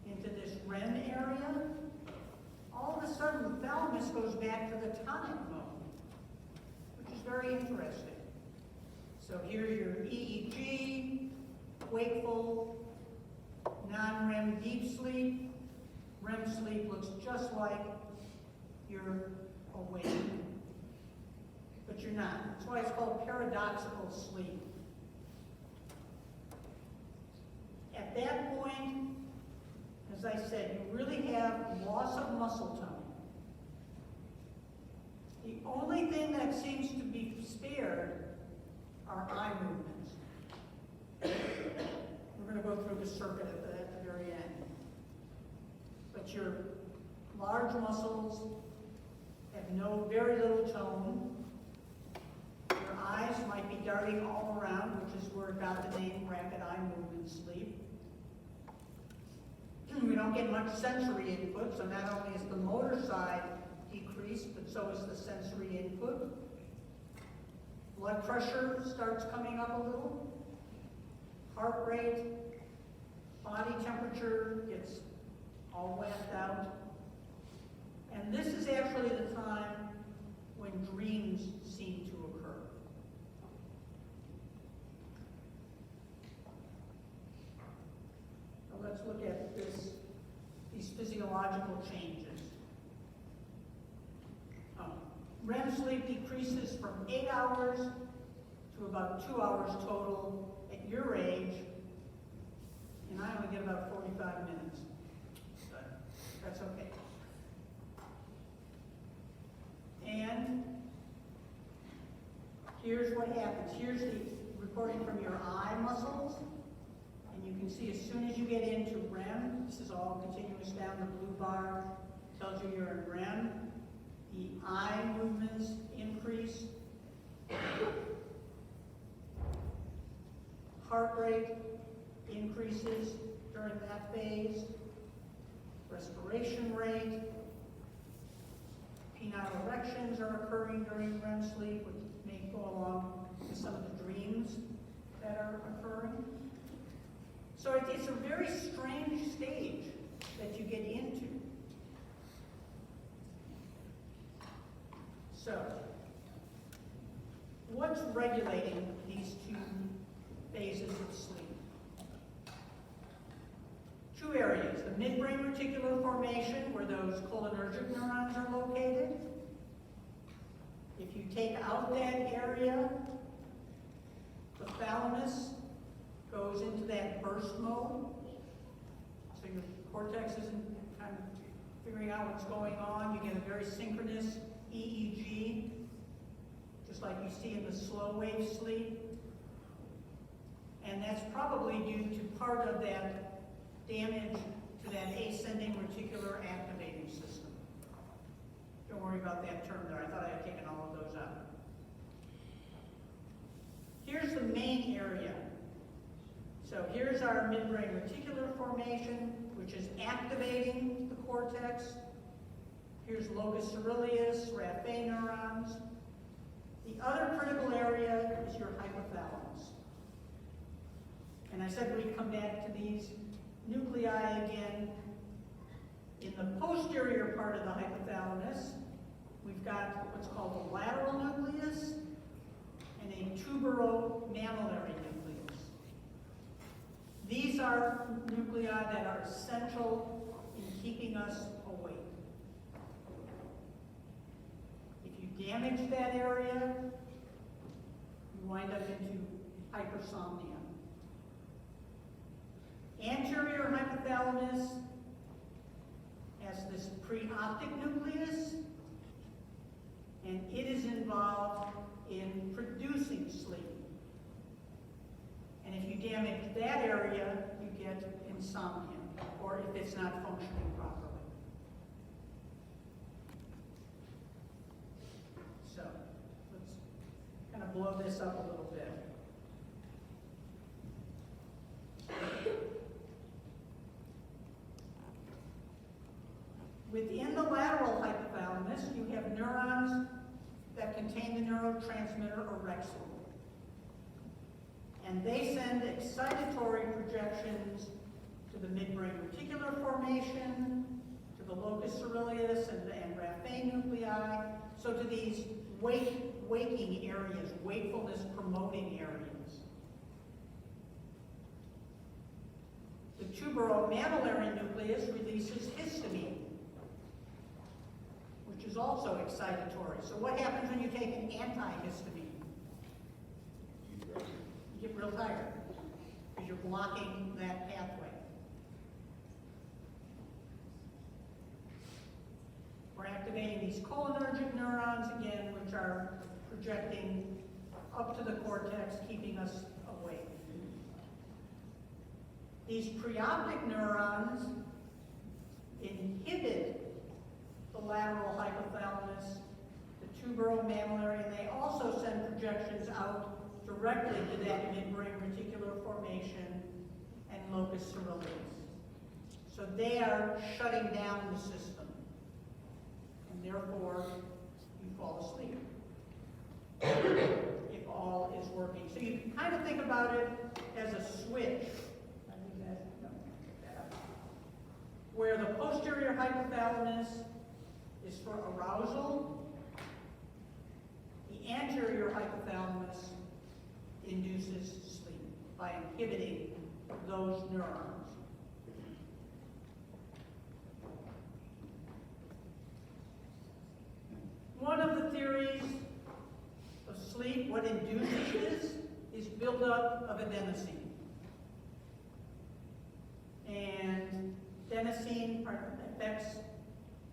into this REM area, all of a sudden the thalamus goes back to the tonic mode, which is very interesting. So here's your EEG, wakeful, non-REM deep sleep. REM sleep looks just like you're awake, but you're not. That's why it's called paradoxical sleep. At that point, as I said, you really have loss of muscle tone. The only thing that seems to be spared are eye movements. We're going to go through the circuit at the very end. But your large muscles have very little tone. Your eyes might be darting all around, which is where it got the name rapid eye movement sleep. We don't get much sensory input, so not only is the motor side decreased, but so is the sensory input. Blood pressure starts coming up a little. Heart rate, body temperature gets all whacked out. And this is actually the time when dreams seem to occur. So let's look at these physiological changes. REM sleep decreases from 8 hours to about 2 hours total at your age, and I only get about 45 minutes, but that's okay. And here's what happens. Here's the recording from your eye muscles, and you can see as soon as you get into REM, this is all continuous down the blue bar, tells you you're in REM. The eye movements increase. Heart rate increases during that phase. Respiration rate. Penile erections are occurring during REM sleep, which may go along with some of the dreams that are occurring. So it's a very strange stage that you get into. So, what's regulating these two phases of sleep? Two areas, the midbrain reticular formation, where those cholinergic neurons are located. If you take out that area, the thalamus goes into that burst mode. So your cortex isn't kind of figuring out what's going on. You get a very synchronous EEG, just like you see in the slow wave sleep. And that's probably due to part of that damage to that ascending reticular activating system. Don't worry about that term there. I thought I had taken all of those out. Here's the main area. So here's our midbrain reticular formation, which is activating the cortex. Here's locus coeruleus, raphe neurons. The other critical area is your hypothalamus. And I said we'd come back to these nuclei again. In the posterior part of the hypothalamus, we've got what's called the lateral nucleus and a tuberomammillary nucleus. These are nuclei that are essential in keeping us awake. If you damage that area, you wind up into hypersomnia. Anterior hypothalamus has this preoptic nucleus, and it is involved in producing sleep. And if you damage that area, you get insomnia, or if it's not functioning properly. So, let's kind of blow this up a little bit. Within the lateral hypothalamus, you have neurons that contain the neurotransmitter orexin. And they send excitatory projections to the midbrain reticular formation, to the locus coeruleus and raphe nuclei, so to these waking areas, wakefulness promoting areas. The tuberomammillary nucleus releases histamine, which is also excitatory. So what happens when you take an antihistamine? You get real tired because you're blocking that pathway. We're activating these cholinergic neurons again, which are projecting up to the cortex, keeping us awake. These preoptic neurons inhibit the lateral hypothalamus, the tuberomammillary, and they also send projections out directly to that midbrain reticular formation and locus coeruleus. So they are shutting down the system, and therefore you fall asleep if all is working. So you can kind of think about it as a switch. Where the posterior hypothalamus is for arousal, the anterior hypothalamus induces sleep by inhibiting those neurons. One of the theories of sleep, what induces this, is buildup of adenosine. And adenosine affects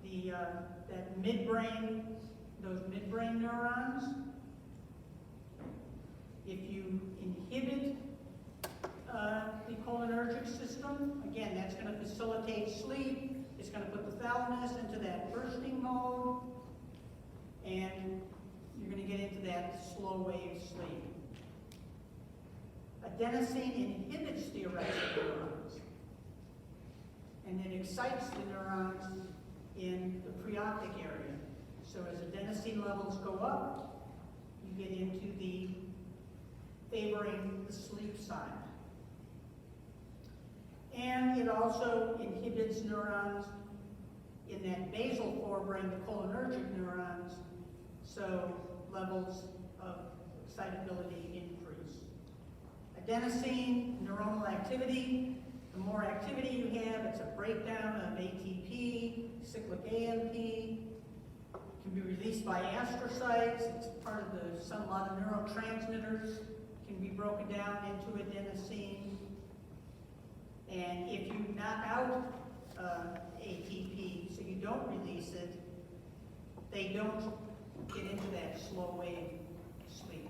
the that midbrain, those midbrain neurons. If you inhibit the cholinergic system, again, that's going to facilitate sleep. It's going to put the thalamus into that bursting mode, and you're going to get into that slow wave sleep. Adenosine inhibits the erecting neurons, and it excites the neurons in the preoptic area. So as adenosine levels go up, you get into the favoring the sleep side. And it also inhibits neurons in that basal forebrain, the cholinergic neurons, so levels of excitability increase. Adenosine, neuronal activity. The more activity you have, it's a breakdown of ATP, cyclic AMP. It can be released by astrocytes. It's part of a lot of neurotransmitters. It can be broken down into adenosine. And if you knock out ATP, so you don't release it, they don't get into that slow wave sleep.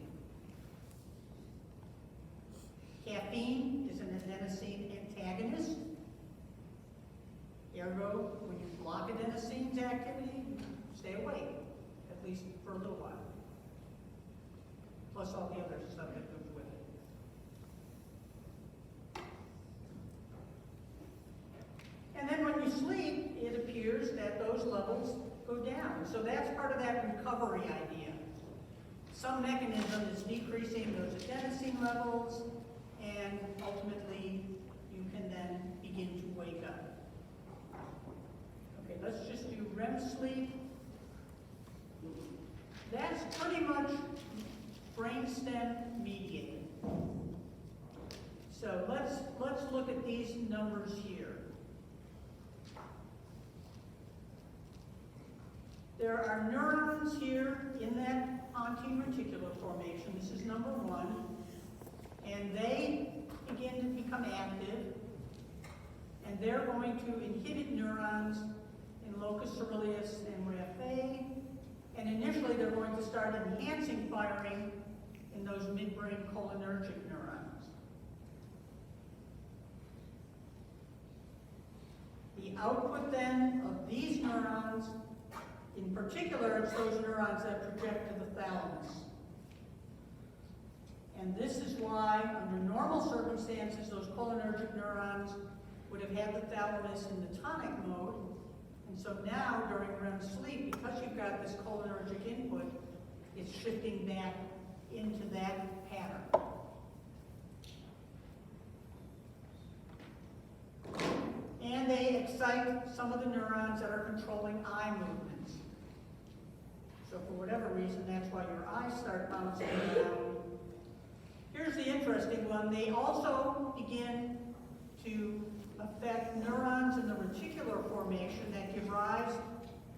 Caffeine is an adenosine antagonist. Ergo, when you block adenosine's activity, you stay awake, at least for a little while. Plus all the other stuff that goes with it. And then when you sleep, it appears that those levels go down. So that's part of that recovery idea. Some mechanism is decreasing those adenosine levels, and ultimately you can then begin to wake up. Okay, let's just do REM sleep. That's pretty much brainstem mediated. So let's look at these numbers here. There are neurons here in that pontine reticular formation. This is number 1. And they begin to become active. And they're going to inhibit neurons in locus coeruleus and raphe. And initially they're going to start enhancing firing in those midbrain cholinergic neurons. The output then of these neurons, in particular, it's those neurons that project to the thalamus. And this is why, under normal circumstances, those cholinergic neurons would have had the thalamus in the tonic mode. And so now, during REM sleep, because you've got this cholinergic input, it's shifting back into that pattern. And they excite some of the neurons that are controlling eye movements. So for whatever reason, that's why your eyes start bouncing around. Here's the interesting one. They also begin to affect neurons in the reticular formation that give rise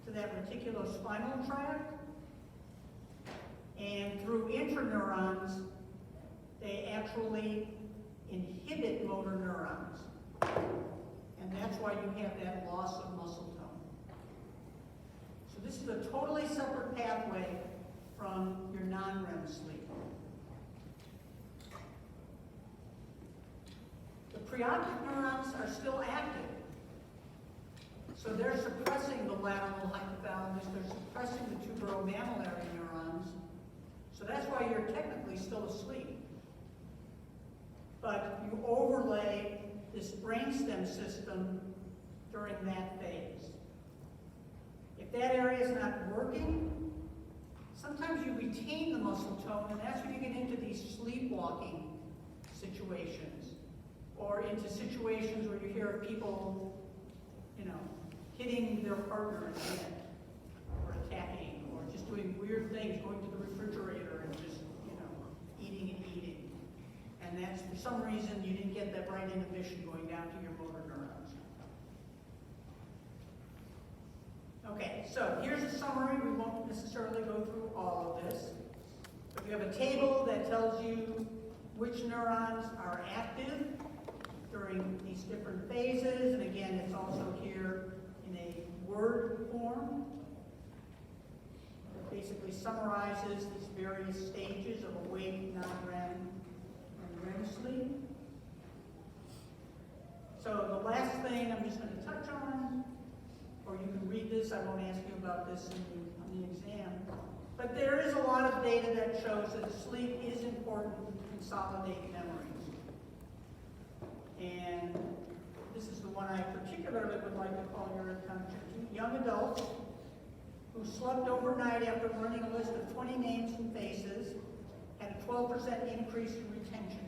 to that reticulospinal tract. And through intraneurons, they actually inhibit motor neurons. And that's why you have that loss of muscle tone. So this is a totally separate pathway from your non-REM sleep. The preoptic neurons are still active. So they're suppressing the lateral hypothalamus, they're suppressing the tuberomammillary neurons. So that's why you're technically still asleep. But you overlay this brainstem system during that phase. If that area is not working, sometimes you retain the muscle tone, and that's when you get into these sleepwalking situations, or into situations where you hear of people, hitting their partner in the head, or attacking, or just doing weird things, going to the refrigerator and just, eating and eating. And that's, for some reason, you didn't get that right inhibition going down to your motor neurons. Okay, so here's a summary. We won't necessarily go through all of this. But you have a table that tells you which neurons are active during these different phases. And again, it's also here in a word form that basically summarizes these various stages of awake, non-REM, and REM sleep. So the last thing I'm just going to touch on, or you can read this, I won't ask you about this on the exam, but there is a lot of data that shows that sleep is important to consolidate memories. And this is the one I particularly would like to call your attention to. Young adults who slept overnight after learning a list of 20 names and faces had a 12% increase in retention.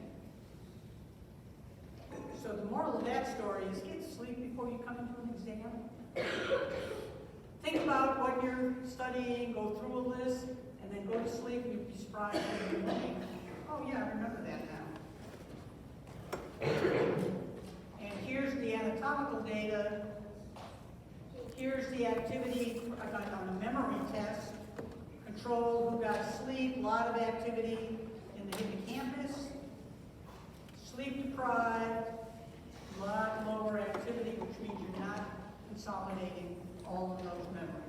So the moral of that story is get sleep before you come into an exam. Think about what you're studying, go through a list, and then go to sleep, and you'll be surprised when you think, oh yeah, I remember that now. And here's the anatomical data. Here's the activity on a memory test. Control who got sleep, a lot of activity in the hippocampus. Sleep deprived, a lot lower activity, which means you're not consolidating all of those memories.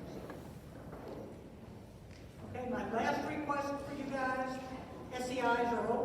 Okay, my last request for you guys, SEIs are open.